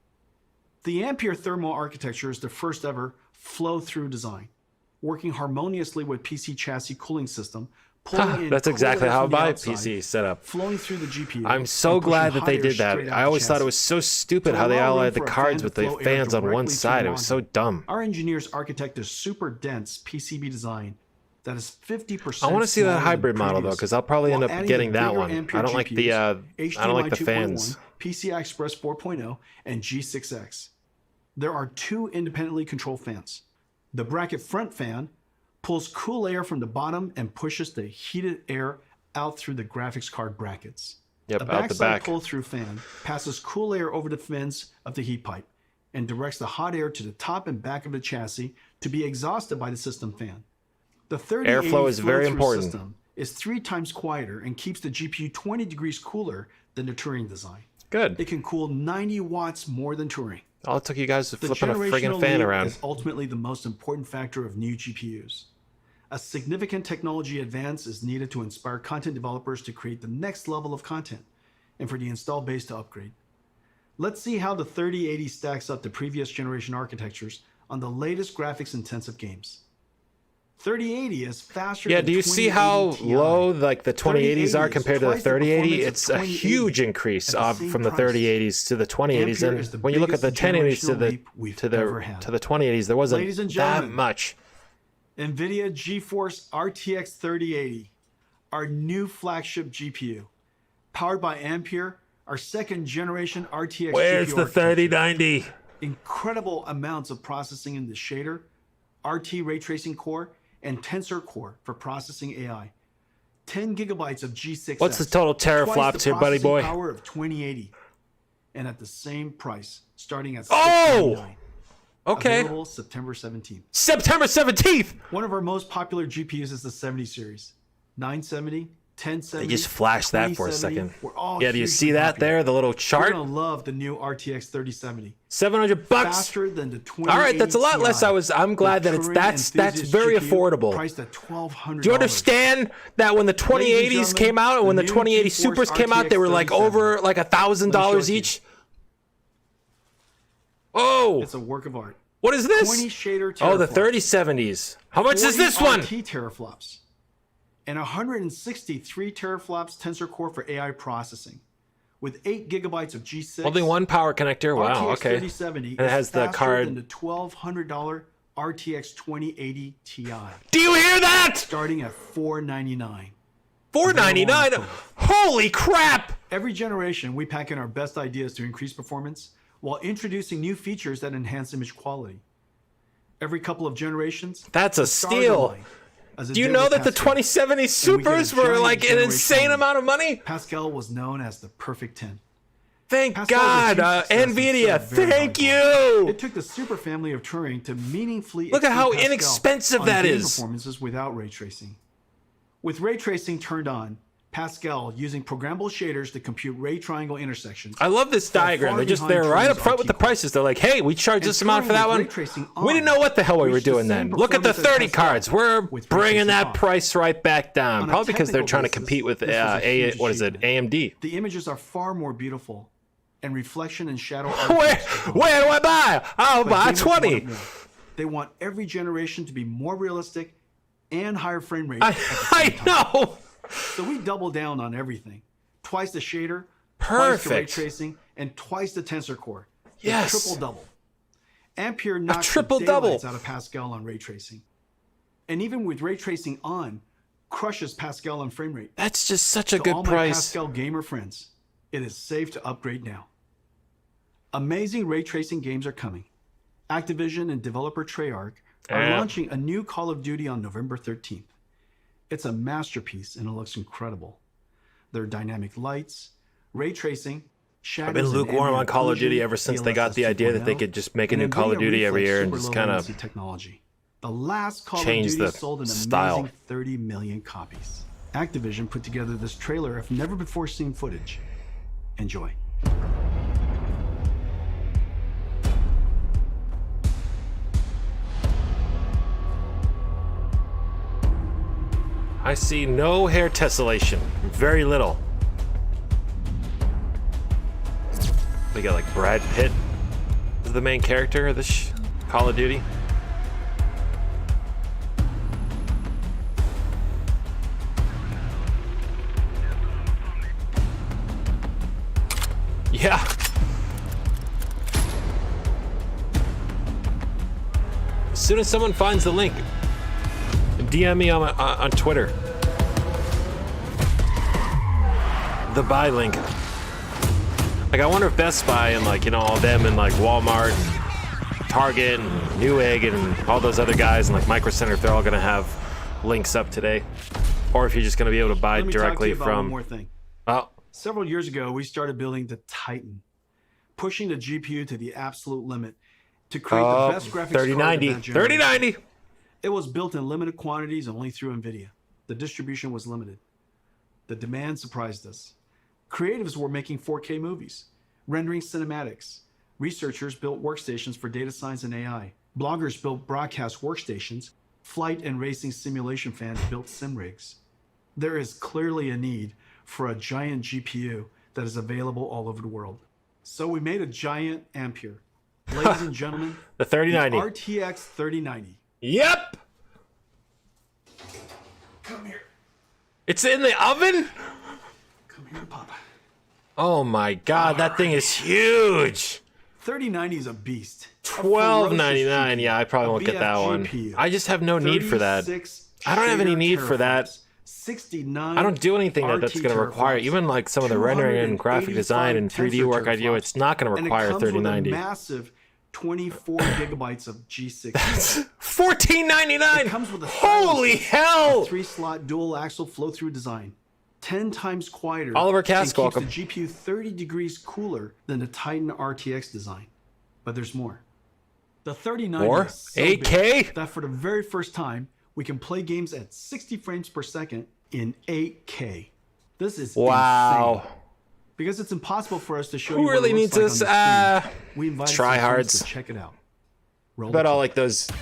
The Ampere thermal architecture is the first ever flow-through design, working harmoniously with PC chassis cooling system, pulling in That's cool exactly air how from the my outside, PC is set up. flowing through the GPU. I'm so and pushing glad that hot they air did that. straight out I the always thought it chassis. was so stupid To how they allow all room had the for a cards fan with to the flow air fans on one directly to side. the It was so module. dumb. Our engineers architect a super dense PCB design that is 50% I want to see that smaller hybrid than model though, previous, because I'll probably end while up adding getting the that bigger one. Ampere I don't like the GPUs, I don't like the 2.1, fans. PCI Express 4.0, and G6X. There are 2 independently controlled fans. The bracket front fan pulls cool air from the bottom and pushes the heated air out through the graphics card brackets. Yep, The out the backside back. pull-through fan passes cool air over the fins of the heat pipe and directs the hot air to the top and back of the chassis to be exhausted by the system fan. The 3080 Airflow is very flow-through important. system is 3 times quieter and keeps the GPU 20 degrees cooler than the Turing design. Good. It can cool 90 watts more than Turing. All it took you guys was The flipping a friggin' generational fan leap around. is ultimately the most important factor of new GPUs. A significant technology advance is needed to inspire content developers to create the next level of content and for the install base to upgrade. Let's see how the 3080 stacks up to previous generation architectures on the latest graphics intensive games. 3080 is faster Yeah, than do you see how 2080 Ti. low like the 2080s are 3080 is compared to the twice the 3080? performance of It's a 2080 huge increase at the same from the price. 3080s to the 2080s. Ampere is the And when you look at the biggest 1080s to generational the leap we've to the ever had. to the 2080s, there wasn't Ladies and that gentlemen, much. Nvidia GeForce RTX 3080, our new flagship GPU, powered by Ampere, our second generation RTX Where's GPU the architecture. 3090? Incredible amounts of processing in the shader, RT ray tracing core, and Tensor core for processing AI. 10 gigabytes of G6. What's the total teraflops here, buddy boy? Power of 2080, and at the same price, starting at Oh! $699. Okay. Available September 17th. September 17th! One of our most popular GPUs is the 70 series. 970, 1070. They just flashed that for a 2070. second. We're all Yeah, do you hugely see that popular. there? The little You're chart? gonna love the new RTX 3070. $700. Faster than the 2080 All right, that's a lot Ti less. I'm glad that with it's Turing that's enthusiast very GPU affordable. Priced at $1,200. Do you understand that when the 2080s came out and when the 2080 Supers came out, they were like over like $1,000 each? Oh, It's a work of art. what is this? 20 shader Oh, the teraflops, 3070s. How much is 40 this one? RT teraflops, and 163 teraflops Tensor Core for AI processing, with 8 gigabytes of G6. Only one power connector. Wow. RTX Okay. 3070 And it has is the faster card. than the $1,200 RTX 2080 Ti, Do you hear that? starting at $499. $499. Holy crap! Every generation, we pack in our best ideas to increase performance while introducing new features that enhance image quality. Every couple of generations, That's a the stars steal. align, as a Do you day know with that the Pascal. 2070 And we get a Supers were giant like an generation insane one. amount of money? Pascal was known as the perfect 10. Thank Pascal was a God. huge success and Nvidia, still very thank valuable. you. It took the super family of Turing to meaningfully Look at how exceed Pascal inexpensive on that game is. performances without ray tracing. With ray tracing turned on, Pascal using programmable shaders to compute ray triangle intersections. I love this fell diagram. far They're just behind there right up Turing's front with the RT core. prices. They're like, hey, we charge And this amount for Turing that with one. ray tracing We didn't know what the hell we were reached the doing same then. Look at the performance as 30 Pascal cards. We're with ray bringing tracing that off. price right back down. On a Probably because they're technical trying to basis, compete with this was a huge what is it, achievement. AMD. The images are far more beautiful, and reflection and shadow. Where do I buy? I'll But buy gamers want 20. it more. They want every generation to be more realistic and higher frame rate. at the same I time. know. So we double down on everything. Twice the shader, twice the ray Perfect. tracing, and twice the Tensor Core. Yes. Triple double. Ampere knocks triple the double. daylights out of Pascal on ray tracing. And even with ray tracing on, crushes Pascal on frame rate. That's just such a To good all my price. Pascal gamer friends, it is safe to upgrade now. Amazing ray tracing games are coming. Activision and developer Treyarch are Yeah. launching a new Call of Duty on November 13th. It's a masterpiece and it looks incredible. There are dynamic lights, ray tracing, shadows. I've been and lukewarm on ambient Call of Duty occlusion, ever since they got DLSS the idea that they 2.0, could just make a and new Call of Nvidia Duty every Reflex year and super just low kind latency of technology. The last Call change of Duty the sold an style. amazing 30 million copies. Activision put together this trailer of never before seen footage. Enjoy. I see no hair tessellation. Very little. We got like Brad Pitt is the main character of this Call of Duty. Yeah. As soon as someone finds the link, DM me on Twitter. The buy link. Like, I wonder if Best Buy and, like, you know, all them and, like, Walmart, Target, and Newegg, and all those other guys, and, like, Micro Center, if they're all going to have links up today. Or if you're just going to be able to buy Let me directly talk to you about one from... more thing. Oh, Several years ago, we started building the Titan, pushing the GPU to the absolute limit to create the best graphics card of 3090. that generation. 3090! It was built in limited quantities only through Nvidia. The distribution was limited. The demand surprised us. Creatives were making 4K movies, rendering cinematics. Researchers built workstations for data science and AI. Bloggers built broadcast workstations. Flight and racing simulation fans built sim rigs. There is clearly a need for a giant GPU that is available all over the world. So we made a giant Ampere. Ladies and gentlemen, The 3090. RTX 3090. Yep! Come here. It's in the oven? Come here, Papa. Oh my god, that thing is huge! 3090 is a beast. $12.99. Yeah, I probably won't get that one. I just have no need for that. I don't have any need for that. 69. I don't do anything that's RT going to require, teraflops, even like some of the rendering and graphic design and 3D work I do, it's not going to and it require comes with a 3090. massive 24 gigabytes of G6. $14.99. It comes with a Holy hell! 3-slot dual axle flow-through design, 10 times quieter, Oliver and Cask, keeps welcome. the GPU 30 degrees cooler than the Titan RTX design. But there's more. The 3090 More? is so 8K? big that for the very first time, we can play games at 60 frames per second in 8K. This is Wow. insane. Because it's impossible for us to show Who you what really it looks needs like on this? the screen. We invited some friends Tryhards. to check it out. Roll Bet the all tape. like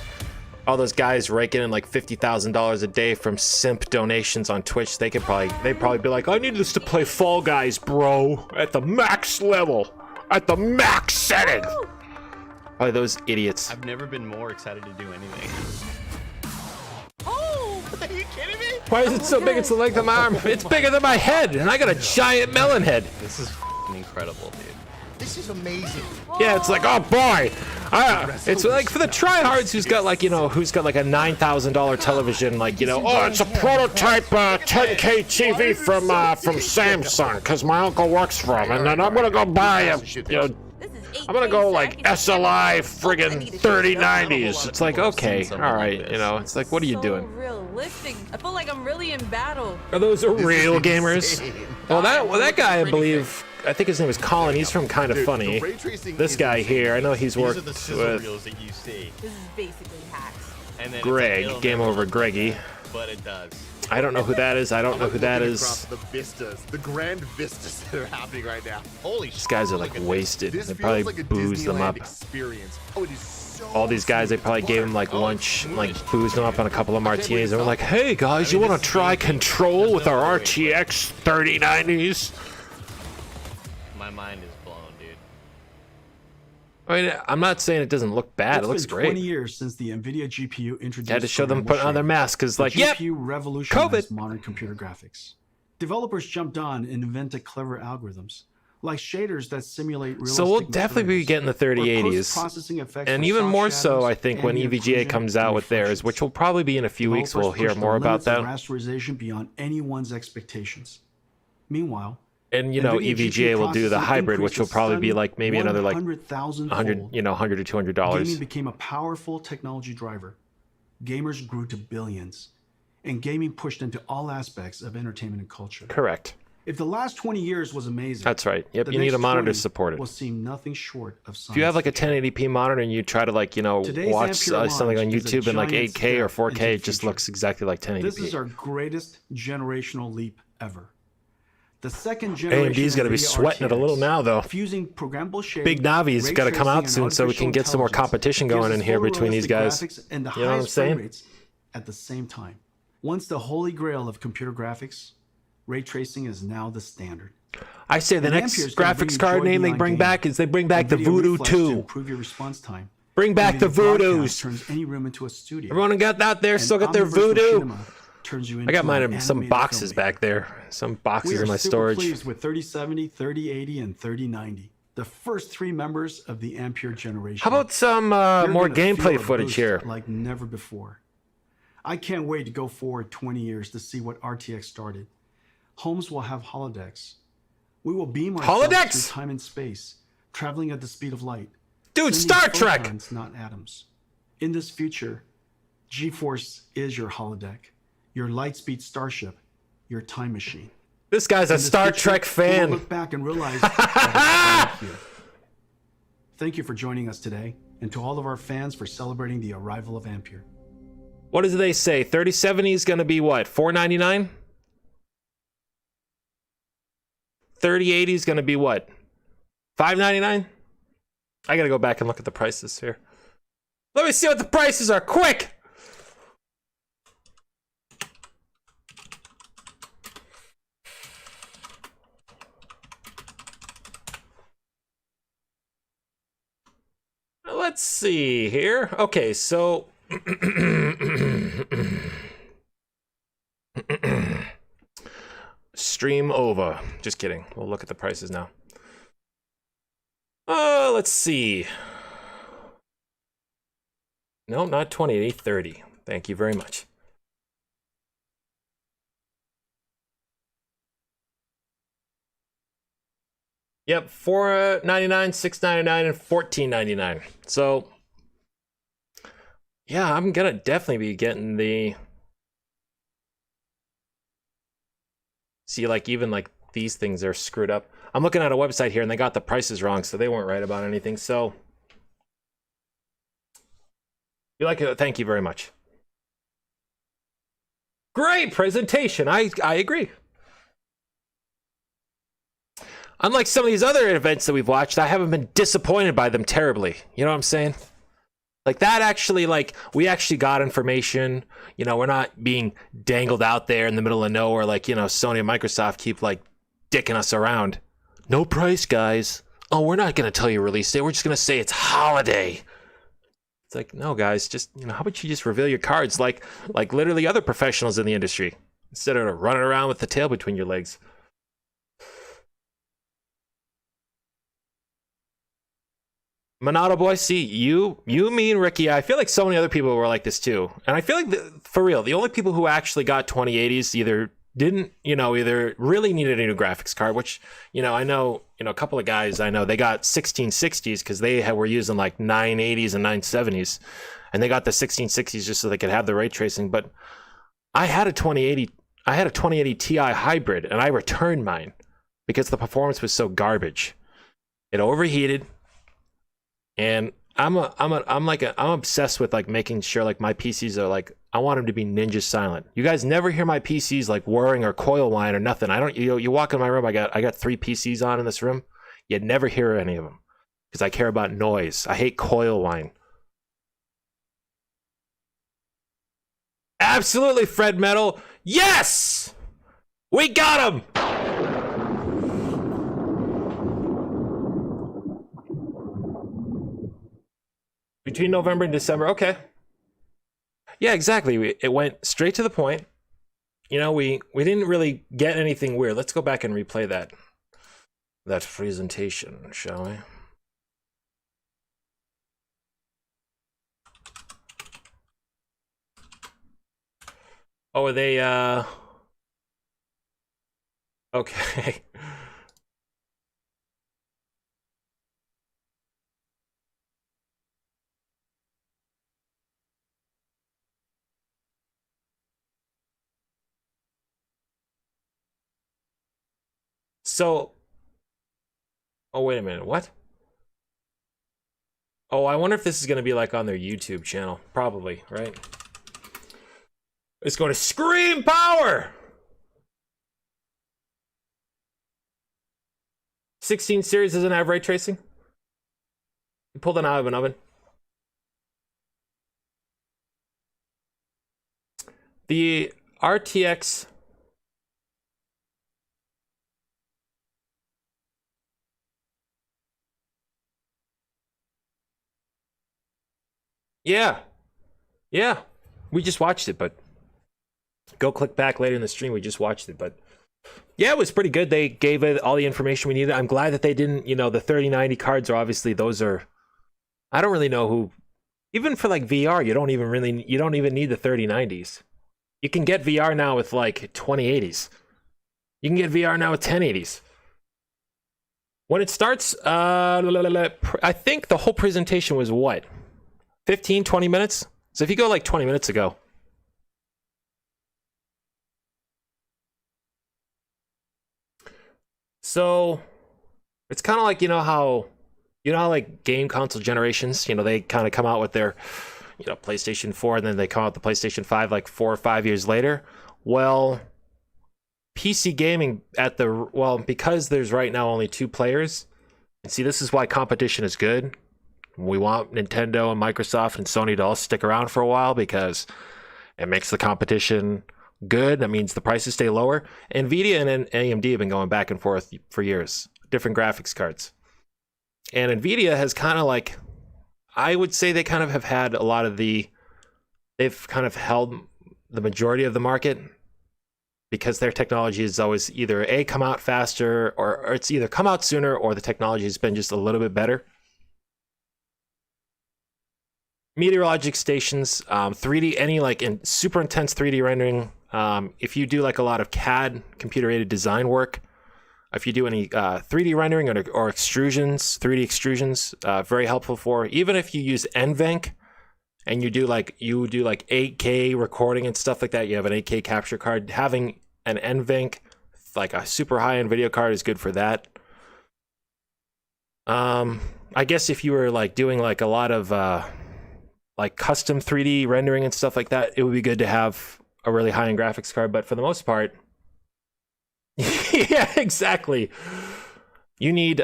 all those guys raking in like $50,000 a day from simp donations on Twitch. They'd probably be like, I need this to play Fall Guys, bro, at the max level, at the max setting. Oh, those idiots. I've never been more excited to do anything. Oh, are you kidding me? Why is it so big? It's the length of my arm. It's bigger than my head, and I got a giant melon head. This is incredible, dude. This is amazing. Yeah, it's like, oh boy. It's like for the tryhards who's got like, who's got like a $9,000 television, like, oh, it's a prototype 10K TV from Samsung, because my uncle works for him, and then I'm gonna go buy a, I'm gonna go like SLI friggin' 3090s. It's like, okay, all right, it's like, what are you doing? Realistic. I feel like I'm really in battle. Are those real gamers? Well, that guy, I believe, I think his name is Colin. He's from Kind of Funny. This guy here, I know he's worked These are the sizzle with reels that you see. This is basically hacks. And then Greg. Game over, Greggy. But it does. I don't know who that is. I don't know who that is. The vistas, the grand vistas that are happening right now. Holy These guys are like wasted. This They feels probably like a boozed them Disneyland up. experience. Oh, it is so All these guys, they probably gave him like lunch, like boozed them up on a couple of martinis, and were like, "Hey guys, you want to try Control with our RTX 3090s?" My mind is blown, dude. I mean, I'm not saying it doesn't look bad. It looks It's been 20 great. years since the Nvidia GPU introduced. Had to show them programmable putting on their shaders. masks, because The like, yep, GPU revolutionized COVID. modern computer graphics. Developers jumped on and invented clever algorithms, like shaders that simulate realistic So we'll definitely be materials, getting the or 3080s. post-processing effects And for even soft more so, shadows, I think, when ambient EVGA occlusion, comes and out with theirs, reflections. which will probably be in a few weeks. We'll Developers hear pushed the more about limits of that. rasterization beyond anyone's expectations. Meanwhile, And NVIDIA EVGA GPU will do the processing hybrid, which will increased a probably be stunning like maybe another like 100,000 100, fold. $100 to Gaming $200. became a powerful technology driver. Gamers grew to billions, and gaming pushed into all aspects of entertainment and culture. Correct. If the last 20 years was amazing, That's right. Yep, the you need a next monitor 20 to support it. will seem nothing short of science. If you have like a 1080p monitor and you try to like, Today's watch Ampere something on launch is a YouTube in like giant 8K or step 4K, into the it just future. looks exactly like 1080p. This is our greatest generational leap ever. The second generation AMD's got to be NVIDIA sweating it a little RTX, now though. fusing programmable shading, Big Navi's ray got to come tracing, out and soon so we can artificial get some more intelligence competition gives going us in here between these guys. photorealistic graphics and the You know what I'm highest frame saying? rates at the same time. Once the holy grail of computer graphics, ray tracing is now the standard. I say the And next Ampere's gonna bring graphics you card joy name they beyond bring gaming. back is they bring back the NVIDIA Voodoo Reflex to 2. improve your response time. Bring back the NVIDIA Broadcast Voodoos. turns any room into a studio. Everyone got that there, And still got their Omniverse Voodoo. Machinima turns you I into got mine an in some animated boxes filmmaker. back there. Some We boxes are in my super storage. pleased with 3070, 3080, and 3090, the first three members of the Ampere generation. How about some You're more gonna feel gameplay a footage boost here? like never before. I can't wait to go forward 20 years to see what RTX started. Homes will have holodecks. We will beam ourselves Holodecks? through time and space, traveling at the speed of light. Dude, sending Star Trek! photons, not atoms. In this future, GeForce is your holodeck, your lightspeed starship, your time machine. This guy's a In this Star future, Trek we will fan. look back and realize that it's all here. Thank you for joining us today, and to all of our fans for celebrating the arrival of Ampere. What do they say? 3070 is going to be what? $499? 3080 is going to be what? $599? I got to go back and look at the prices here. Let me see what the prices are. Quick! Let's see here. Okay, so stream over. Just kidding. We'll look at the prices now. Let's see. No, not 2080, 30. Thank you very much. Yep, $4.99, $6.99, and $14.99. So, yeah, I'm gonna definitely be getting the. See, like even like these things are screwed up. I'm looking at a website here, and they got the prices wrong, so they weren't right about anything. So, you like it? Thank you very much. Great presentation. I agree. Unlike some of these other events that we've watched, I haven't been disappointed by them terribly. You know what I'm saying? Like that actually, like we actually got information. You know, we're not being dangled out there in the middle of nowhere like, you know, Sony and Microsoft keep like dicking us around. No price, guys. Oh, we're not going to tell you release date. We're just going to say it's holiday. It's like, no, guys, just, you know, how about you just reveal your cards like literally other professionals in the industry instead of running around with the tail between your legs. Monado boy, see, you, me, and Ricky, I feel like so many other people were like this too. And I feel like, for real, the only people who actually got 2080s either didn't, you know, either really needed a new graphics card, which, you know, I know, you know, a couple of guys I know, they got 1660s because they were using like 980s and 970s. And they got the 1660s just so they could have the ray tracing. But I had a 2080 Ti hybrid, and I returned mine because the performance was so garbage. It overheated. And I'm obsessed with like making sure like my PCs are like, I want them to be ninja silent. You guys never hear my PCs like whirring or coil whine or nothing. I don't, you walk in my room, I got 3 PCs on in this room. You'd never hear any of them because I care about noise. I hate coil whine. Absolutely, Fred Metal. Yes! We got him! Between November and December, okay. Yeah, exactly. It went straight to the point. You know, we didn't really get anything weird. Let's go back and replay that presentation, shall we? Oh, are they okay. So, oh, wait a minute, what? Oh, I wonder if this is going to be like on their YouTube channel. Probably, right? It's going to scream power! 16 series doesn't have ray tracing? You pulled it out of an oven. The RTX... Yeah. Yeah. We just watched it, but go click back later in the stream. We just watched it, but yeah, it was pretty good. They gave it all the information we needed. I'm glad that they didn't, you know, the 3090 cards are obviously, those are, I don't really know who, even for like VR, you don't even need the 3090s. You can get VR now with like 2080s. You can get VR now with 1080s. When it starts, I think the whole presentation was what? 15, 20 minutes? So if you go like 20 minutes ago. So it's kind of like, you know how like game console generations, you know, they kind of come out with their, you know, PlayStation 4 and then they come out with the PlayStation 5 like 4 or 5 years later. Well, PC gaming because there's right now only 2 players. And see, this is why competition is good. We want Nintendo and Microsoft and Sony to all stick around for a while because it makes the competition good. That means the prices stay lower. Nvidia and AMD have been going back and forth for years, different graphics cards. And Nvidia has kind of like, I would say they kind of have had a lot of they've kind of held the majority of the market because their technology is always either come out faster or it's either come out sooner or the technology has been just a little bit better. Meteorologic stations, 3D, any like in super intense 3D rendering. If you do like a lot of CAD, computer aided design work, if you do any 3D rendering or extrusions, 3D extrusions, very helpful for. Even if you use NVENC and you do like 8K recording and stuff like that, you have an 8K capture card. Having an NVENC, like a super high-end video card, is good for that. I guess if you were like doing like a lot of like custom 3D rendering and stuff like that, it would be good to have a really high-end graphics card. But for the most part, yeah, exactly. You need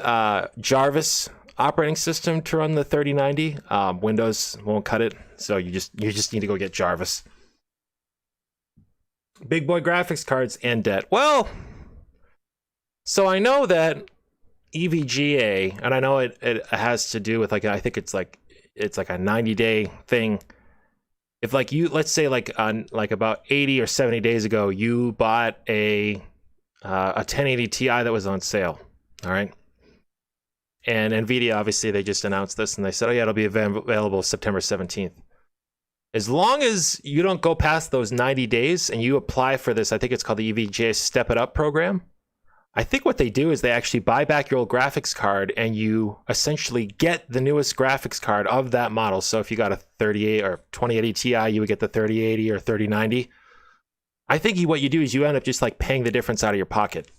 Jarvis operating system to run the 3090. Windows won't cut it, so you just need to go get Jarvis. Big boy graphics cards and debt. Well, so I know that EVGA, and I know it has to do with like, I think it's like a 90-day thing. If like you, let's say like on like about 80 or 70 days ago, you bought a 1080 Ti that was on sale, all right? And Nvidia, obviously, they just announced this, and they said, oh yeah, it'll be available September 17th. As long as you don't go past those 90 days and you apply for this, I think it's called the EVGA Step It Up program. I think what they do is they actually buy back your old graphics card and you essentially get the newest graphics card of that model. So if you got a 38 or 2080 Ti, you would get the 3080 or 3090. I think what you do is you end up just like paying the difference out of your pocket.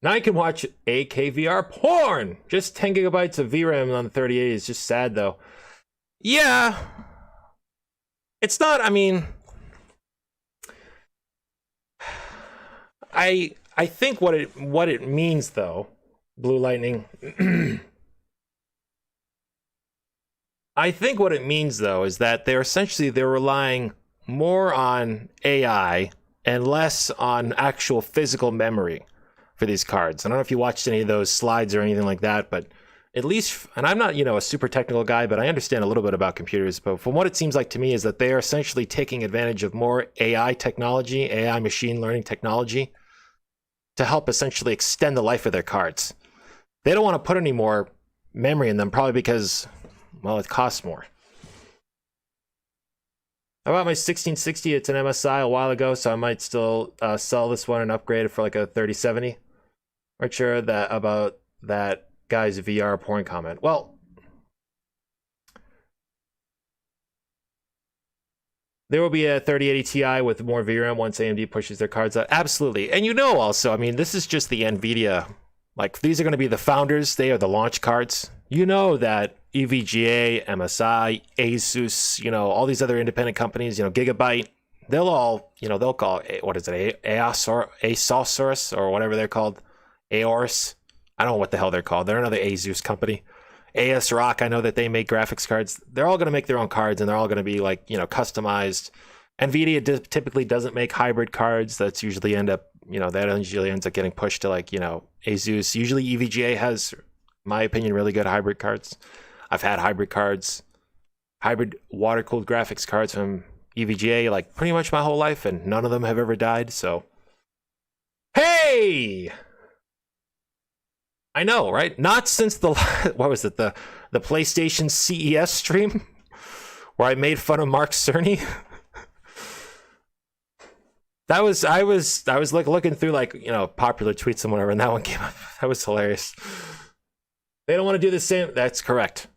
Now you can watch 8K VR porn. Just 10 gigabytes of VRAM on the 3080 is just sad though. Yeah. It's not, I mean, I think what it means though, Blue Lightning, I think what it means though is that they're relying more on AI and less on actual physical memory for these cards. I don't know if you watched any of those slides or anything like that, but at least, and I'm not, a super technical guy, but I understand a little bit about computers, but from what it seems like to me is that they are essentially taking advantage of more AI technology, AI machine learning technology, to help essentially extend the life of their cards. They don't want to put any more memory in them, probably because, well, it costs more. I bought my 1660, it's an MSI a while ago, so I might still sell this one and upgrade it for like a 3070. Not sure about that guy's VR porn comment. Well, there will be a 3080 Ti with more VRAM once AMD pushes their cards out. Absolutely. And also, I mean, this is just the Nvidia. Like, these are going to be the founders. They are the launch cards. You know that EVGA, MSI, Asus, all these other independent companies, Gigabyte, they'll all, they'll call, what is it, ASOS or whatever they're called, Aorus. I don't know what the hell they're called. They're another Asus company. ASRock, I know that they make graphics cards. They're all going to make their own cards, and they're all going to be like, customized. Nvidia typically doesn't make hybrid cards. That's usually that usually ends up getting pushed to like, Asus. Usually EVGA has, in my opinion, really good hybrid cards. I've had hybrid cards, hybrid water-cooled graphics cards from EVGA like pretty much my whole life, and none of them have ever died, so. Hey! I know, right? Not since the, what was it, the PlayStation CES stream where I made fun of Mark Cerny. I was like looking through like, popular tweets and whatever, and that one came up. That was hilarious. They don't want to do the same. That's correct.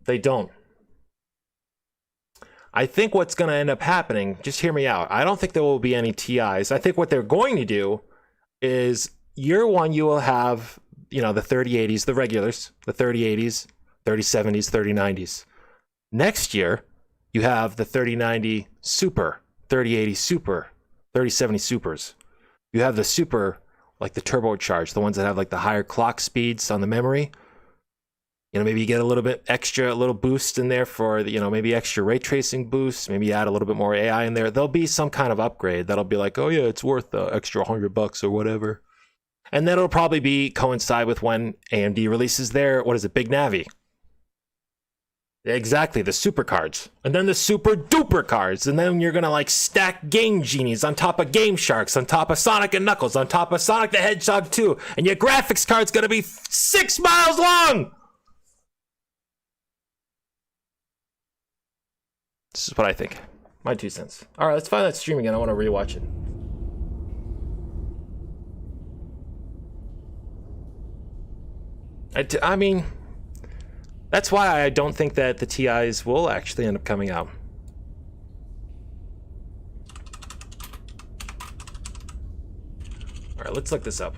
They don't. I think what's going to end up happening, just hear me out. I don't think there will be any TIs. I think what they're going to do is year one, you will have, the 3080s, the regulars, the 3080s, 3070s, 3090s. Next year, you have the 3090 Super, 3080 Super, 3070 Supers. You have the Super, like the turbocharged, the ones that have like the higher clock speeds on the memory. Maybe you get a little bit extra, a little boost in there for, maybe extra ray tracing boost. Maybe you add a little bit more AI in there. There'll be some kind of upgrade that'll be like, oh yeah, it's worth the extra $100 or whatever. And then it'll probably coincide with when AMD releases their, Big Navi. Exactly, the super cards. And then the super duper cards. And then you're going to like stack Game Genies on top of Game Sharks, on top of Sonic and Knuckles, on top of Sonic the Hedgehog 2. And your graphics card's going to be 6 miles long! This is what I think. My 2 cents. All right, let's find that stream again. I want to rewatch it. I mean, that's why I don't think that the TIs will actually end up coming out. All right, let's look this up.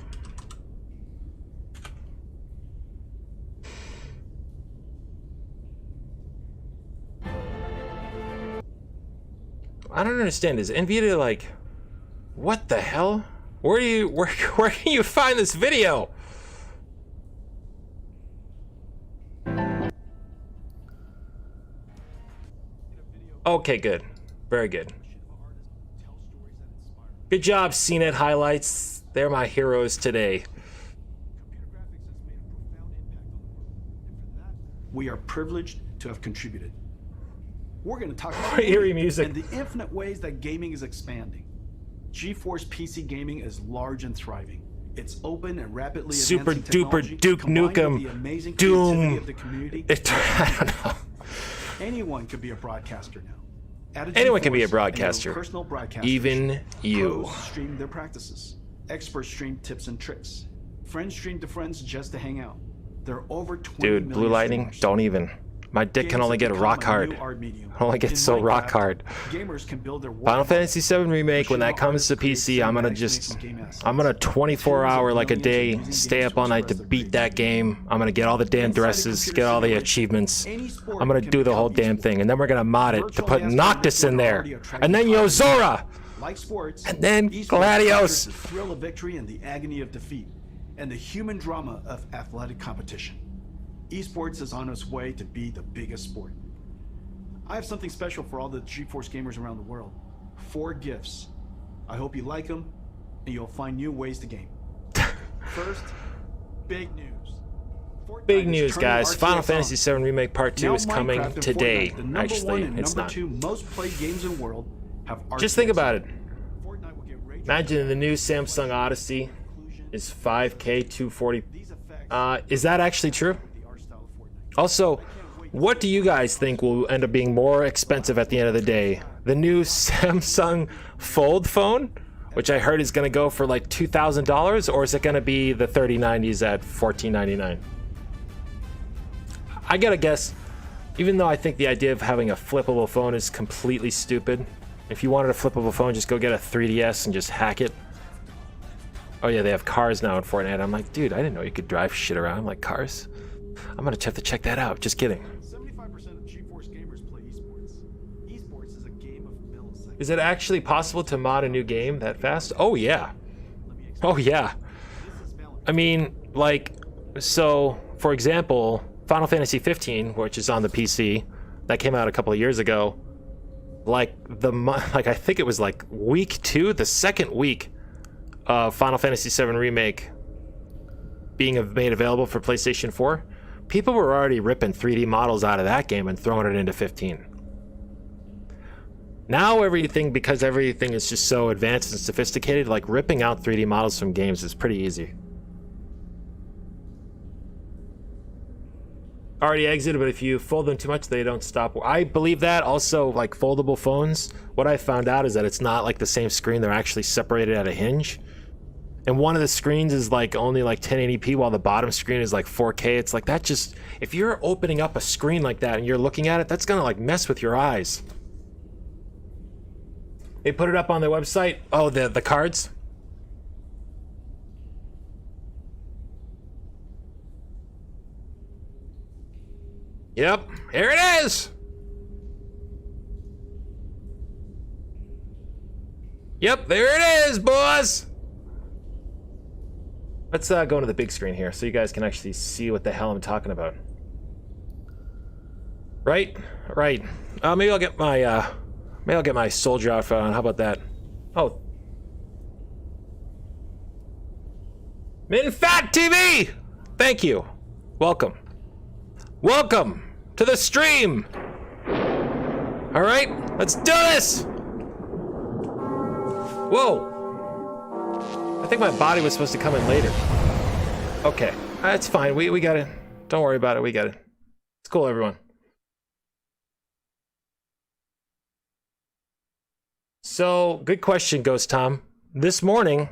I don't understand. Is Nvidia like, what the hell? Where can you find this video? Okay, good. Very good. Good job, CNET highlights. They're my heroes today. We are privileged to have contributed. We're going to talk about Eerie music and the infinite ways that gaming is expanding. GeForce PC gaming is large and thriving. It's open and rapidly super advancing duper technology, Duke combined with Nukem the amazing Doom. creativity of the community. I don't know. Anyone could be a broadcaster now. At Anyone can GeForce, be a and broadcaster. your personal broadcasters, Even you. Pros stream their practices. Experts stream tips and tricks. Friends stream to friends just to hang out. There are over 20 Dude, million Blue Lightning, streamers. don't even. My dick can Games only have get become rock a hard. new art medium. Only get In so rock Minecraft, hard. Gamers can build their Final Fantasy VII Remake, when that comes to PC, I'm gonna 24 hour like a day, stay up all night to beat that game. I'm gonna get all the damn dresses, get all the achievements. I'm gonna do the whole damn thing, and then we're gonna mod it to put Noctis in there, and then Yozora, Like sports, and then esports Gladios. captures the thrill of victory and the agony of defeat, and the human drama of athletic competition. Esports is on its way to be the biggest sport. I have something special for all the GeForce gamers around the world. 4 gifts. I hope you like them, and you'll find new ways to game. First, big news. Fortnite Big is news, turning guys. RTX Final on. Fantasy VII Remake Part 2 Now is coming Minecraft and today. Fortnite, the number Actually, one and it's number not. 2 most played games in the world, have RTX. Just think about it. Fortnite will get ray Imagine the new Samsung Odyssey is 5K 240. These effects Is that actually true? the art style of Fortnite. Also, what do you guys think will end up being more expensive at the end of the day? The new Samsung Fold phone, which I heard is going to go for like $2,000, or is it going to be the 3090s at $1499? I gotta guess, even though I think the idea of having a flippable phone is completely stupid, if you wanted a flippable phone, just go get a 3DS and just hack it. Oh yeah, they have cars now in Fortnite. I'm like, dude, I didn't know you could drive shit around like cars. I'm gonna have to check that out. Just kidding. 75% of GeForce gamers play esports. Esports is a game of milliseconds. Is it actually possible to mod a new game that fast? Oh yeah. Oh yeah. I mean, like, so for example, Final Fantasy 15, which is on the PC, that came out a couple of years ago. Like I think it was like week 2, the second week of Final Fantasy VII Remake being made available for PlayStation 4, people were already ripping 3D models out of that game and throwing it into 15. Now because everything is just so advanced and sophisticated, like ripping out 3D models from games is pretty easy. Already exited, but if you fold them too much, they don't stop. I believe that. Also, like foldable phones, what I found out is that it's not like the same screen. They're actually separated at a hinge. And one of the screens is like only like 1080p while the bottom screen is like 4K. It's like that just, if you're opening up a screen like that and you're looking at it, that's gonna like mess with your eyes. They put it up on their website. Oh, the cards. Yep, here it is. Yep, there it is, boys. Let's go into the big screen here so you guys can actually see what the hell I'm talking about. Right? Maybe I'll get my soldier outfit on. How about that? Oh. MinFat TV! Thank you. Welcome to the stream. All right, let's do this. Whoa. I think my body was supposed to come in later. Okay, that's fine. We got it. Don't worry about it. We got it. It's cool, everyone. So, good question, Ghost Tom. This morning,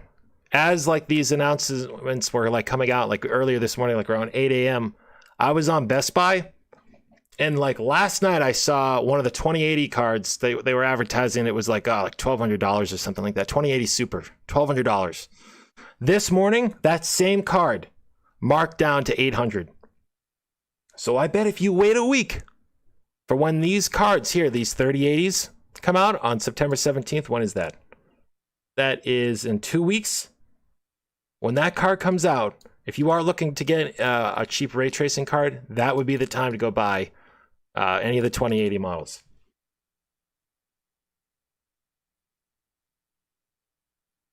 as like these announcements were like coming out like earlier this morning, like around 8 a.m., I was on Best Buy. And like last night, I saw one of the 2080 cards. They were advertising. It was like $1,200 or something like that. 2080 Super, $1,200. This morning, that same card marked down to $800. So I bet if you wait a week for when these cards here, these 3080s, come out on September 17th. When is that? That is in 2 weeks. When that card comes out, if you are looking to get a cheap ray tracing card, that would be the time to go buy any of the 2080 models.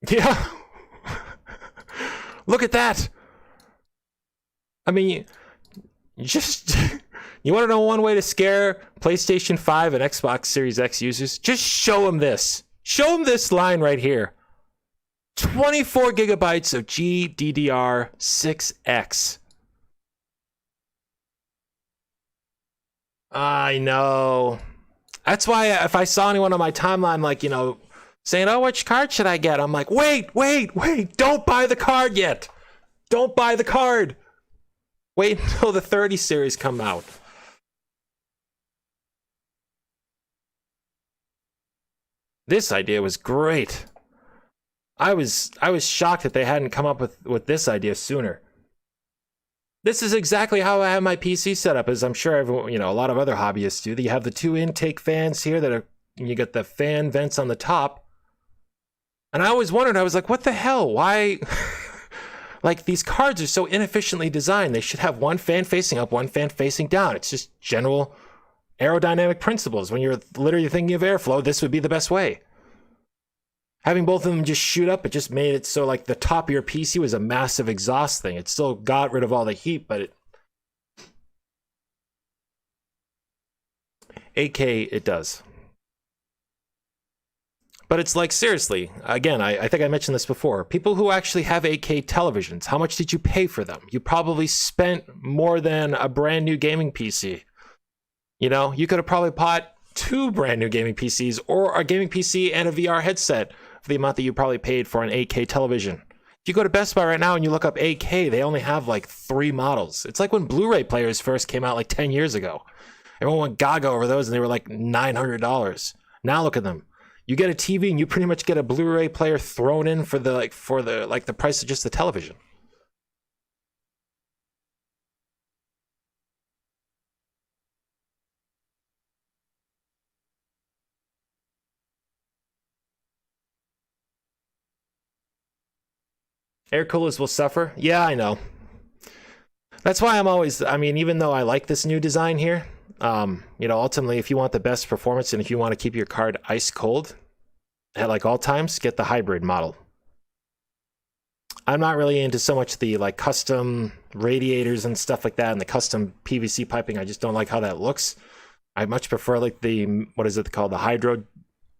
Yeah. Look at that. I mean, just you want to know one way to scare PlayStation 5 and Xbox Series X users? Just show them this. Show them this line right here. 24 gigabytes of GDDR6X. I know. That's why if I saw anyone on my timeline, like, you know, saying, oh, which card should I get? I'm like, wait. Don't buy the card yet. Don't buy the card. Wait until the 30 series come out. This idea was great. I was shocked that they hadn't come up with this idea sooner. This is exactly how I have my PC set up, as I'm sure everyone, you know, a lot of other hobbyists do. You have the two intake fans here that are, you get the fan vents on the top. And I always wondered, I was like, what the hell? Why? Like, these cards are so inefficiently designed. They should have one fan facing up, one fan facing down. It's just general aerodynamic principles. When you're literally thinking of airflow, this would be the best way. Having both of them just shoot up, it just made it so like the top of your PC was a massive exhaust thing. It still got rid of all the heat, but it 8K it does. But it's like, seriously, again, I think I mentioned this before. People who actually have 8K televisions, how much did you pay for them? You probably spent more than a brand new gaming PC. You know, you could have probably bought 2 brand new gaming PCs or a gaming PC and a VR headset for the amount that you probably paid for an 8K television. If you go to Best Buy right now and you look up 8K, they only have like 3 models. It's like when Blu-ray players first came out like 10 years ago. Everyone went gaga over those and they were like $900. Now look at them. You get a TV and you pretty much get a Blu-ray player thrown in for the price of just the television. Air coolers will suffer. Yeah, I know. That's why I'm always, I mean, even though I like this new design here, you know, ultimately, if you want the best performance and if you want to keep your card ice cold at like all times, get the hybrid model. I'm not really into so much the like custom radiators and stuff like that and the custom PVC piping. I just don't like how that looks. I much prefer like the, what is it called? The hydro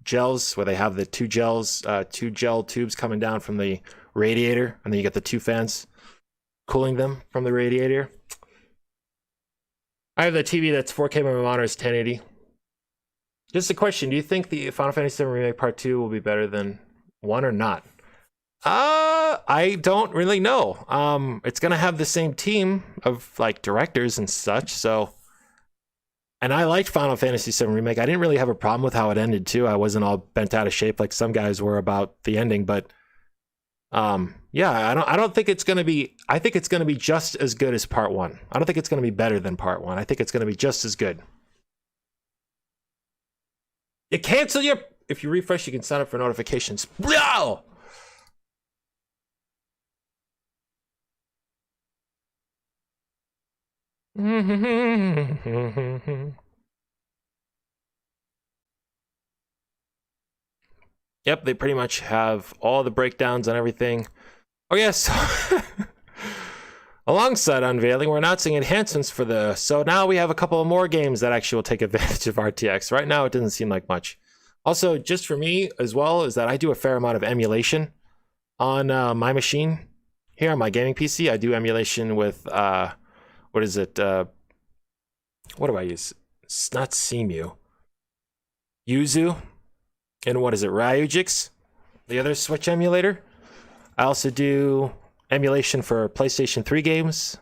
gels, where they have the 2 gel tubes coming down from the radiator, and then you get the 2 fans cooling them from the radiator. I have the TV that's 4K, my monitor is 1080. Just a question, do you think the Final Fantasy VII Remake Part 2 will be better than 1 or not? I don't really know. It's gonna have the same team of like directors and such, so. And I liked Final Fantasy VII Remake. I didn't really have a problem with how it ended too. I wasn't all bent out of shape like some guys were about the ending, but yeah, I don't think it's gonna be. I think it's gonna be just as good as Part 1. I don't think it's gonna be better than Part 1. I think it's gonna be just as good. You cancel your. If you refresh, you can sign up for notifications. No. Yep, they pretty much have all the breakdowns and everything. Oh yes. Alongside unveiling, we're announcing enhancements for the. So now we have a couple of more games that actually will take advantage of RTX. Right now, it doesn't seem like much. Also, just for me as well, is that I do a fair amount of emulation on my machine here on my gaming PC. I do emulation with what is it? What do I use? It's not Cemu. Yuzu. And what is it, Ryujix? The other Switch emulator. I also do emulation for PlayStation 3 games.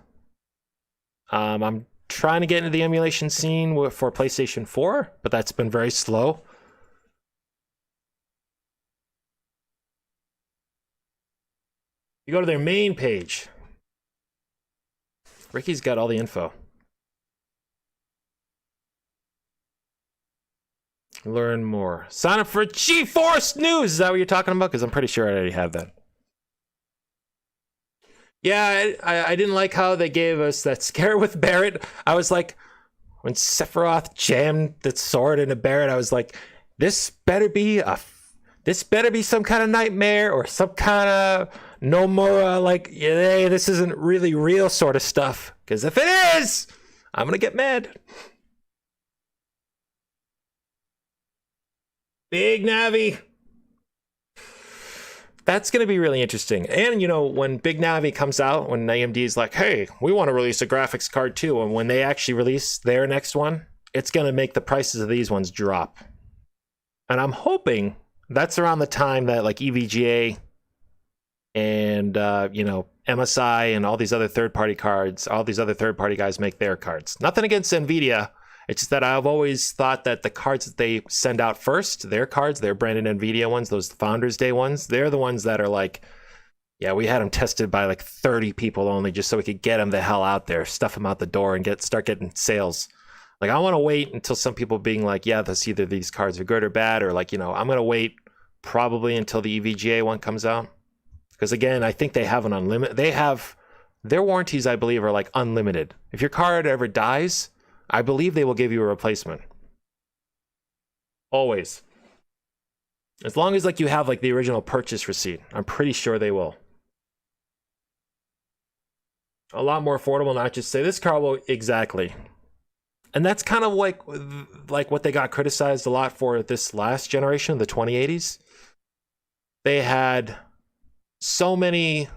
I'm trying to get into the emulation scene for PlayStation 4, but that's been very slow. You go to their main page. Ricky's got all the info. Learn more. Sign up for GeForce News. Is that what you're talking about? Because I'm pretty sure I already have that. Yeah, I didn't like how they gave us that scare with Barrett. I was like, when Sephiroth jammed the sword into Barrett, I was like, this better be some kind of nightmare or some kind of Nomura, like, hey, this isn't really real sort of stuff. Because if it is, I'm gonna get mad. Big Navi. That's going to be really interesting. And, you know, when Big Navi comes out, when AMD is like, hey, we want to release a graphics card too. And when they actually release their next one, it's going to make the prices of these ones drop. And I'm hoping that's around the time that like EVGA and, you know, MSI and all these other third-party cards, all these other third-party guys make their cards. Nothing against Nvidia. It's just that I've always thought that the cards that they send out first, their cards, their branded Nvidia ones, those Founders Day ones, they're the ones that are like, yeah, we had them tested by like 30 people only just so we could get them the hell out there, stuff them out the door and start getting sales. Like, I want to wait until some people being like, yeah, that's either these cards are good or bad, or like, you know, I'm going to wait probably until the EVGA one comes out. Because again, I think they have an unlimited, their warranties, I believe, are like unlimited. If your card ever dies, I believe they will give you a replacement. Always. As long as like you have like the original purchase receipt, I'm pretty sure they will. A lot more affordable, not just say this car will, exactly. And that's kind of like what they got criticized a lot for this last generation, the 2080s. They had so many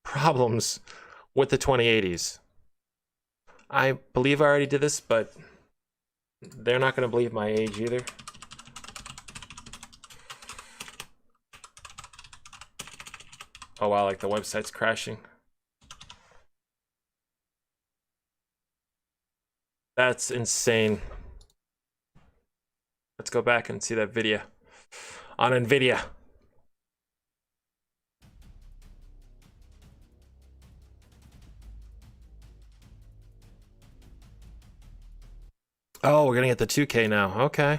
problems with the 2080s. I believe I already did this, but they're not going to believe my age either. Oh wow, like the website's crashing. That's insane. Let's go back and see that video on Nvidia. Oh, we're gonna get the 2K now. Okay.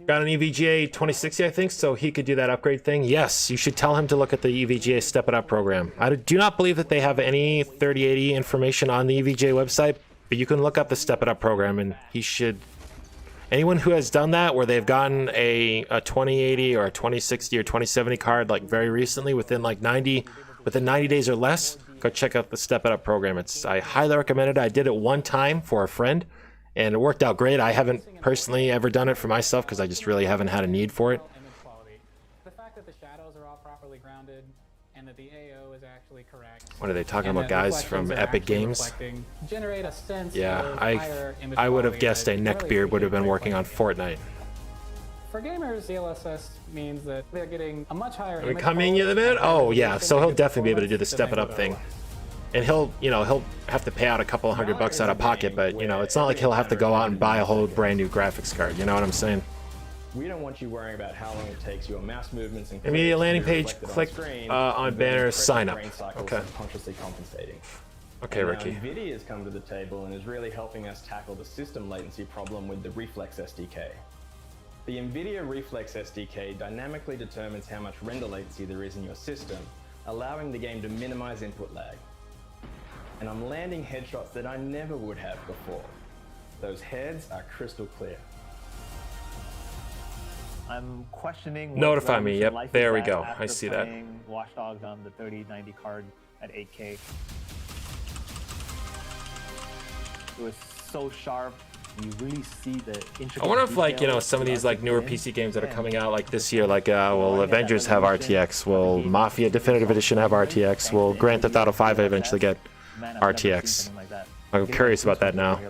Got an EVGA 2060, I think, so he could do that upgrade thing. Yes, you should tell him to look at the EVGA Step It Up program. I do not believe that they have any 3080 information on the EVGA website, but you can look up the Step It Up program, and he should. Anyone who has done that, where they've gotten a 2080 or a 2060 or 2070 card like very recently, within 90 days or less, go check out the Step It Up program. I highly recommend it. I did it one time for a friend, and it worked out great. I haven't personally ever done it for myself because I just really haven't had a need for it. The fact that the shadows are all properly grounded and that the AO is actually correct. What are they talking about, guys from Epic Games? Generate a sense Yeah, of higher image I would have quality guessed a that neckbeard really would have been appreciates working on Fortnite. For gamers, DLSS means that they're getting a much higher. Are we coming in a bit? Oh yeah, so he'll definitely be able to do the Step It Up thing. And he'll have to pay out a couple of $100 out of pocket, but it's not like he'll have to go out and buy a whole brand new graphics card. You know what I'm saying? We don't want you worrying about how long it takes your mouse movements and immediate landing page, click on banner, sign up. Okay. Consciously compensating. Okay, and Ricky. Nvidia has come to the table and is really helping us tackle the system latency problem with the Reflex SDK. The Nvidia Reflex SDK dynamically determines how much render latency there is in your system, allowing the game to minimize input lag. And I'm landing headshots that I never would have before. Those heads are crystal clear. I'm questioning. Notify me. Yep, there we go. I see that. Watch Dogs on the 3090 card at 8K. It was so sharp. You really see the intricate. I wonder if some of these newer PC games that are coming out this year, will Avengers have RTX? Will Mafia Definitive Edition have RTX? Will Grand Theft Auto 5 eventually get RTX? I'm curious about that now.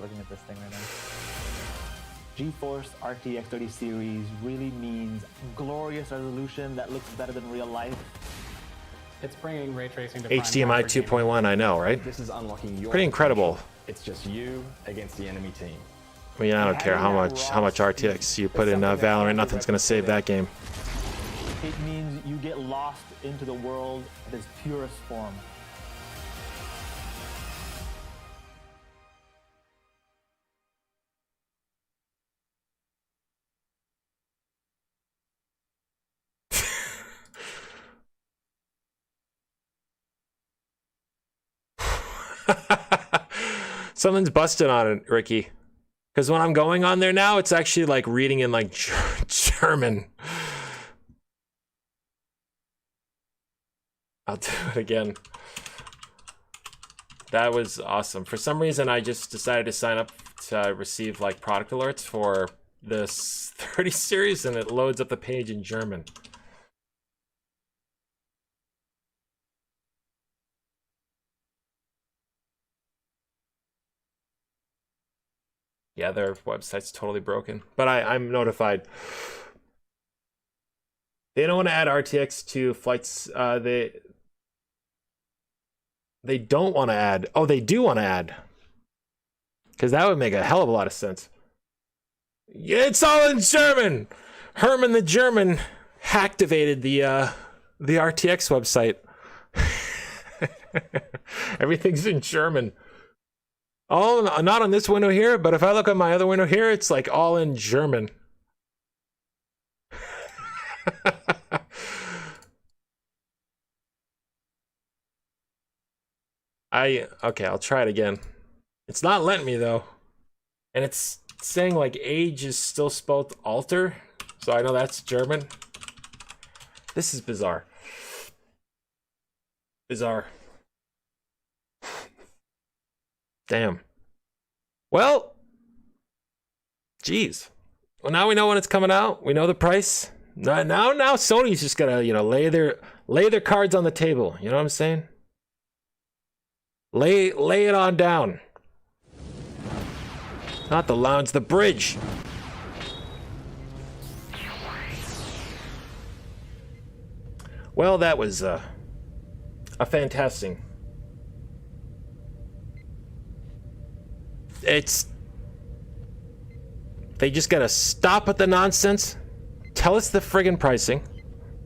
GeForce RTX 30 series really means glorious resolution that looks better than real life. It's bringing ray tracing to HDMI 2.1, I know, right? This is unlocking your Pretty incredible. It's just you against the enemy team. I mean, I don't care how much RTX you put in Valorant, nothing's gonna save that game. It means you get lost into the world at its purest form. Something's busted on it, Ricky. Because when I'm going on there now, it's actually like reading in like German. I'll do it again. That was awesome. For some reason, I just decided to sign up to receive like product alerts for this 30 series, and it loads up the page in German. Yeah, their website's totally broken, but I'm notified. They don't want to add RTX to flights. They don't want to add. Oh, they do want to add, because that would make a hell of a lot of sense. Yeah, it's all in German. Herman the German hacktivated the RTX website. Everything's in German. Oh, not on this window here, but if I look at my other window here, it's like all in German. Okay, I'll try it again. It's not letting me though. And it's saying like age is still spelled alter, so I know that's German. This is bizarre. Bizarre. Damn. Well, geez. Well, now we know when it's coming out. We know the price. Now Sony's just gotta, lay their cards on the table. You know what I'm saying? Lay it on down. Not the lounge, the bridge. Well, that was a fantastic. They just gotta stop with the nonsense. Tell us the friggin' pricing.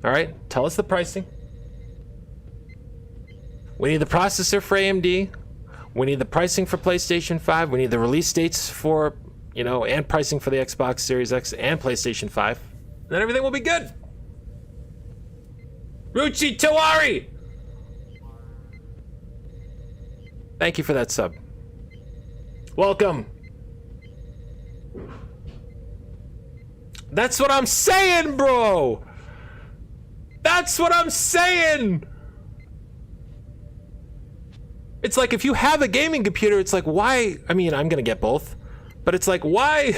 All right, tell us the pricing. We need the processor for AMD. We need the pricing for PlayStation 5. We need the release dates for, and pricing for the Xbox Series X and PlayStation 5. Then everything will be good. Ruchi Tawari! Thank you for that sub. Welcome. That's what I'm saying, bro. That's what I'm saying. It's like if you have a gaming computer, it's like, why? I mean, I'm gonna get both, but it's like, why?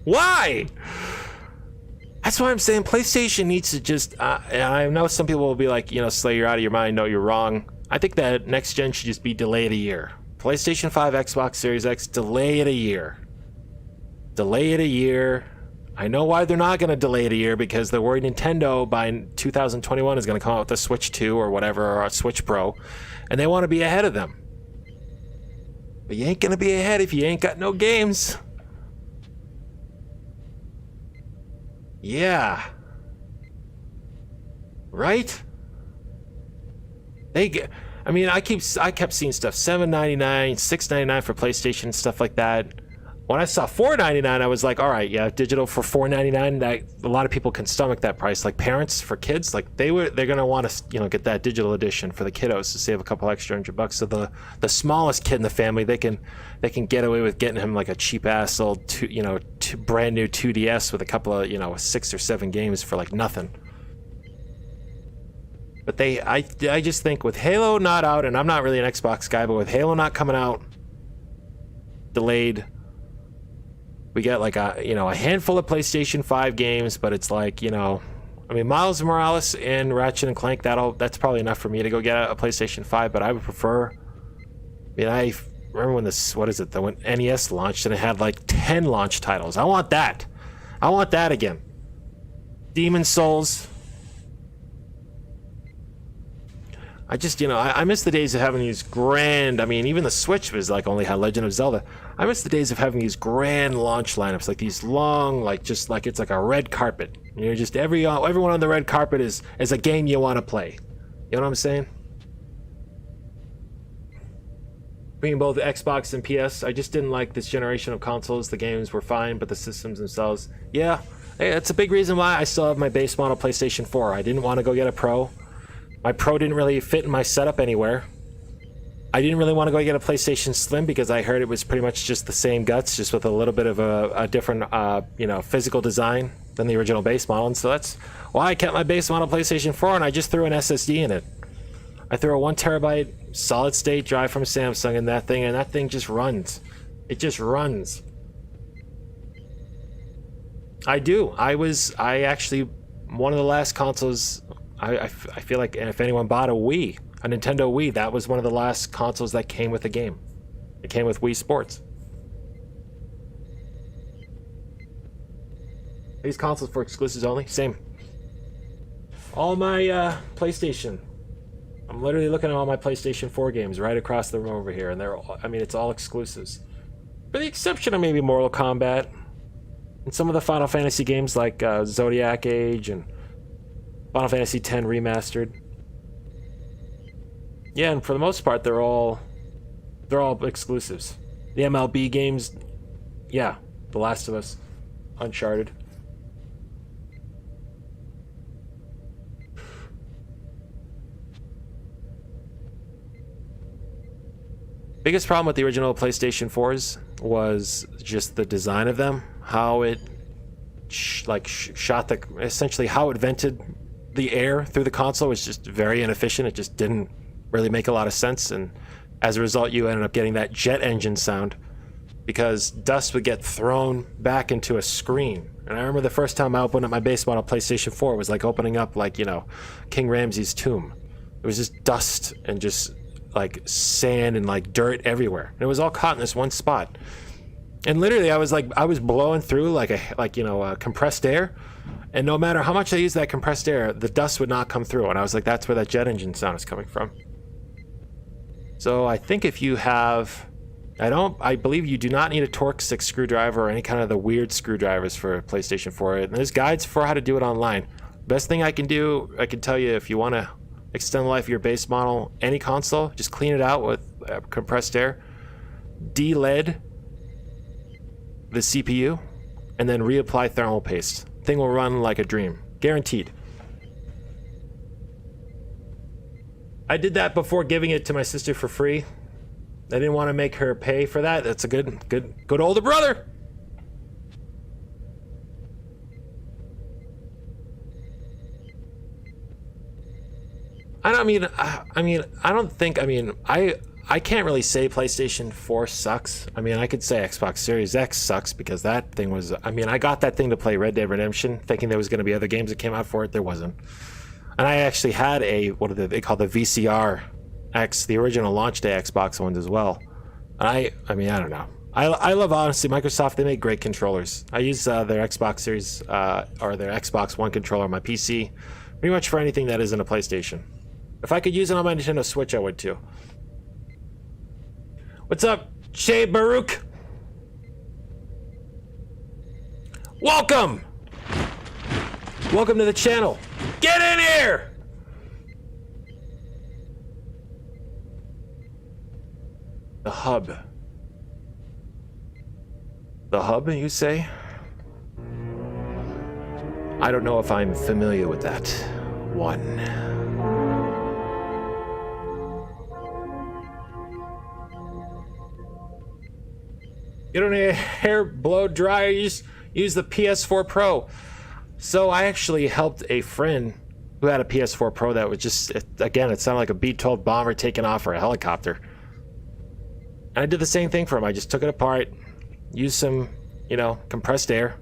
Why? That's why I'm saying PlayStation needs to just, and I know some people will be like, Slay, you're out of your mind. No, you're wrong. I think that next gen should just be delayed a year. PlayStation 5, Xbox Series X, delay it a year. Delay it a year. I know why they're not going to delay it a year, because they're worried Nintendo by 2021 is going to come out with a Switch 2 or whatever, or a Switch Pro, and they want to be ahead of them. But you ain't going to be ahead if you ain't got no games. Yeah. Right? I kept seeing stuff $7.99, $6.99 for PlayStation, stuff like that. When I saw $4.99, I was like, all right, yeah, digital for $4.99. That a lot of people can stomach that price. Like parents for kids, like they're gonna want to, get that digital edition for the kiddos to save a couple extra $100. So the smallest kid in the family, they can get away with getting him like a cheap ass old, brand new 2DS with a couple of 6 or 7 games for like nothing. But I just think with Halo not out, and I'm not really an Xbox guy, but with Halo not coming out, delayed, we get like a handful of PlayStation 5 games, but it's like, Miles Morales and Ratchet and Clank, that's probably enough for me to go get a PlayStation 5, but I would prefer, remember when this, what is it, when NES launched and it had like 10 launch titles. I want that. I want that again. Demon Souls. I just, you know, I miss the days of having these grand, I mean, even the Switch was like only had Legend of Zelda. I miss the days of having these grand launch lineups, like these long, like just like it's like a red carpet. You know, just everyone on the red carpet is a game you want to play. You know what I'm saying? Being both Xbox and PS, I just didn't like this generation of consoles. The games were fine, but the systems themselves, yeah. Hey, that's a big reason why I still have my base model PlayStation 4. I didn't want to go get a Pro. My Pro didn't really fit in my setup anywhere. I didn't really want to go get a PlayStation Slim because I heard it was pretty much just the same guts, just with a little bit of a different, you know, physical design than the original base model. And so that's why I kept my base model PlayStation 4, and I just threw an SSD in it. I threw a 1 terabyte solid state drive from Samsung in that thing, and that thing just runs. It just runs. I do. I actually, one of the last consoles, I feel like if anyone bought a Wii, a Nintendo Wii, that was one of the last consoles that came with a game. It came with Wii Sports. These consoles for exclusives only? Same. All my PlayStation. I'm literally looking at all my PlayStation 4 games right across the room over here, and they're all, I mean, it's all exclusives. For the exception of maybe Mortal Kombat, and some of the Final Fantasy games like Zodiac Age and Final Fantasy X Remastered. Yeah, and for the most part, they're all exclusives. The MLB games, yeah, The Last of Us, Uncharted. Biggest problem with the original PlayStation 4s was just the design of them, how it shot the, essentially how it vented the air through the console was just very inefficient. It just didn't really make a lot of sense, and as a result you ended up getting that jet engine sound because dust would get thrown back into a screen. And I remember the first time I opened up my base model PlayStation 4, it was like opening up, like, you know, King Ramses' tomb. It was just dust and just like sand and like dirt everywhere, and it was all caught in this one spot. And literally I was blowing through like compressed air, and no matter how much I used that compressed air, the dust would not come through. And I was like, that's where that jet engine sound is coming from. So I think if you have, I believe you do not need a Torx 6 screwdriver or any kind of the weird screwdrivers for PlayStation 4. And there's guides for how to do it online. Best thing I can do, I can tell you, if you want to extend the life of your base model, any console, just clean it out with compressed air, de-lead the CPU, and then reapply thermal paste. Thing will run like a dream, guaranteed. I did that before giving it to my sister for free. I didn't want to make her pay for that. That's a good older brother. I can't really say PlayStation 4 sucks. I mean, I could say Xbox Series X sucks because that thing was, I mean, I got that thing to play Red Dead Redemption thinking there was going to be other games that came out for it. There wasn't. And I actually had they call the VCR X, the original launch day Xbox ones as well. And I mean, I don't know. I love, honestly, Microsoft, they make great controllers. I use their Xbox Series or their Xbox One controller on my PC pretty much for anything that isn't a PlayStation. If I could use it on my Nintendo Switch, I would too. What's up, Shay Baruch? Welcome! Welcome to the channel. Get in here! The hub. The hub, you say? I don't know if I'm familiar with that one. You don't need a hair blow dryer, you just use the PS4 Pro. So I actually helped a friend who had a PS4 Pro that was just, again, it sounded like a B-12 bomber taking off or a helicopter. And I did the same thing for him. I just took it apart, used some, compressed air,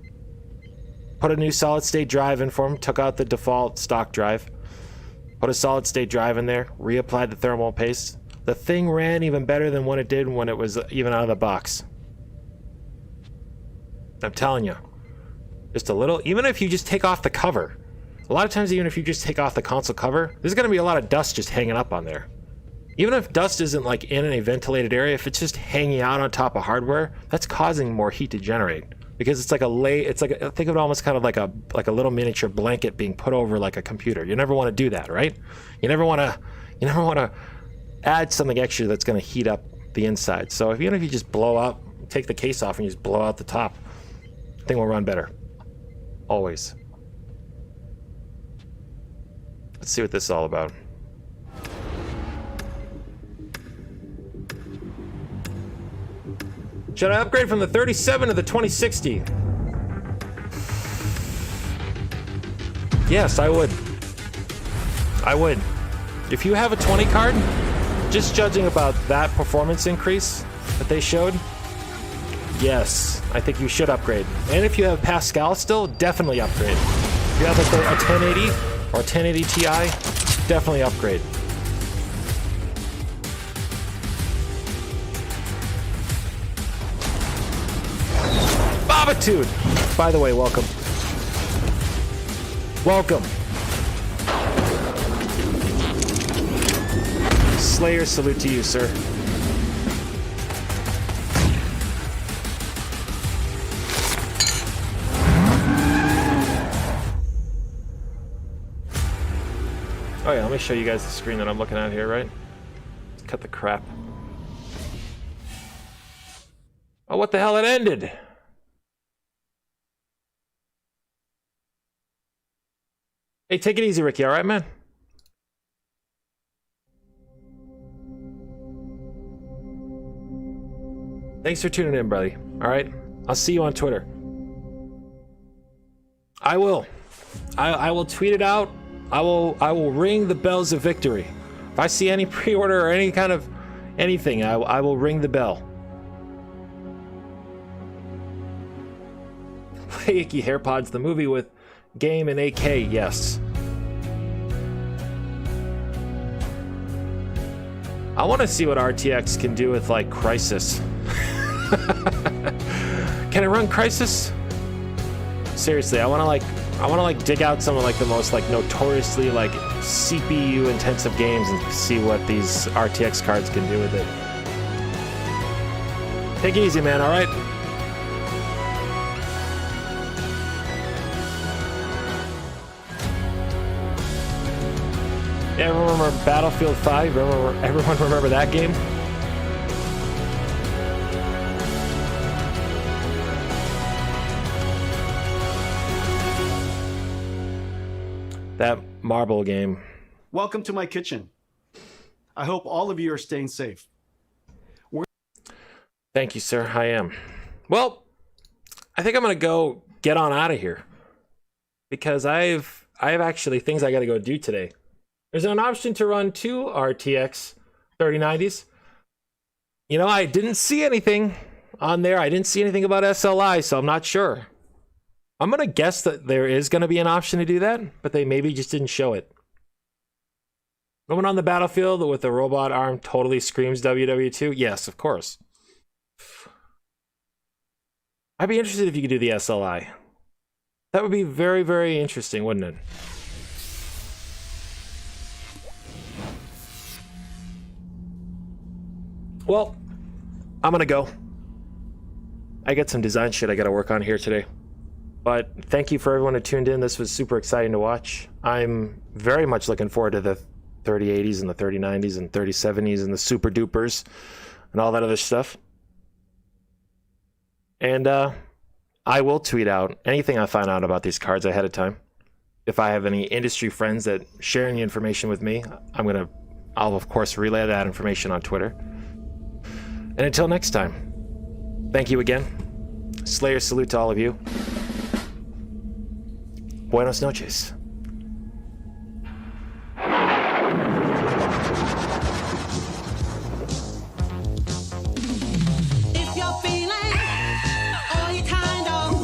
put a new solid state drive in for him, took out the default stock drive, put a solid state drive in there, reapplied the thermal paste, The thing ran even better than what it did when it was even out of the box. I'm telling you. Just a little, even if you just take off the cover. A lot of times, even if you just take off the console cover, there's gonna be a lot of dust just hanging up on there. Even if dust isn't like in a ventilated area, if it's just hanging out on top of hardware, that's causing more heat to generate. Because it's like think of it almost kind of like a little miniature blanket being put over like a computer. You never want to do that, right? You never want to add something extra that's going to heat up the inside. So even if you just blow out, take the case off and you just blow out the top, the thing will run better. Always. Let's see what this is all about. Should I upgrade from the 37 to the 2060? Yes, I would. I would. If you have a 20 card, just judging about that performance increase that they showed, yes, I think you should upgrade. And if you have Pascal still, definitely upgrade. If you have like a 1080 or 1080 Ti, definitely upgrade. Bobitude! By the way, welcome. Welcome. Slayer, salute to you, sir. Oh yeah, let me show you guys the screen that I'm looking at here, right? Let's cut the crap. Oh, what the hell, it ended! Hey, take it easy, Ricky, alright, man? Thanks for tuning in, buddy. Alright? I'll see you on Twitter. I will. I will tweet it out. I will ring the bells of victory. If I see any pre-order or any kind of anything, I will ring the bell. Icky Hairpods, the movie with Game and AK, yes. I want to see what RTX can do with like Crysis. Can it run Crysis? Seriously, I want to like dig out some of like the most like notoriously like CPU intensive games and see what these RTX cards can do with it. Take it easy, man, all right? Everyone remember Battlefield 5? Everyone remember that game? That marble game. Welcome to my kitchen. I hope all of you are staying safe. Thank you, sir. I am. Well, I think I'm gonna go get on out of here because I have actually things I got to go do today. There's an option to run 2 RTX 3090s. You know, I didn't see anything on there. I didn't see anything about SLI, so I'm not sure. I'm going to guess that there is going to be an option to do that, but they maybe just didn't show it. Going on the battlefield with the robot arm totally screams WW2? Yes, of course. I'd be interested if you could do the SLI. That would be very, very interesting, wouldn't it? Well, I'm gonna go. I got some design shit I gotta work on here today. But thank you for everyone who tuned in. This was super exciting to watch. I'm very much looking forward to the 3080s and the 3090s and 3070s and the super dupers and all that other stuff. And I will tweet out anything I find out about these cards ahead of time. If I have any industry friends that share any information with me, I'll of course relay that information on Twitter. And until next time, thank you again. Slayer salute to all of you. Buenas noches. If you're feeling all you kind of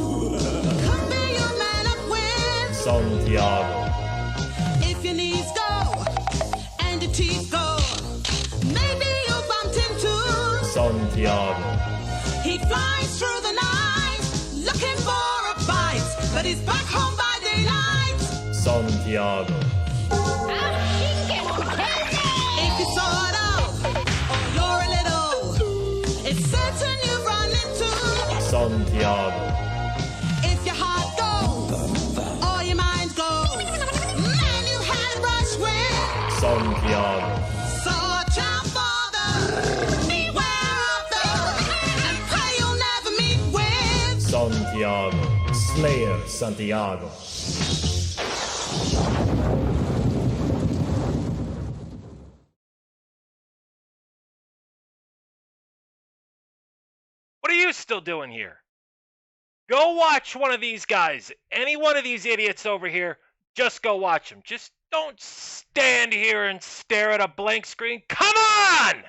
come be your man of win. Santiago. If your knees go and your teeth go, maybe Santiago. He flies through the night, looking for a bite, but he's back home by daylight. Santiago. If you're sort of, or you're a little, it's certain you run into Santiago. If your heart goes, or your mind goes, man, you had a brush with Santiago. So watch out for the, beware of the, and pray you'll never meet with Santiago. Slayer Santiago. What are you still doing here? Go watch one of these guys. Any one of these idiots over here, just go watch them. Just don't stand here and stare at a blank screen. Come on!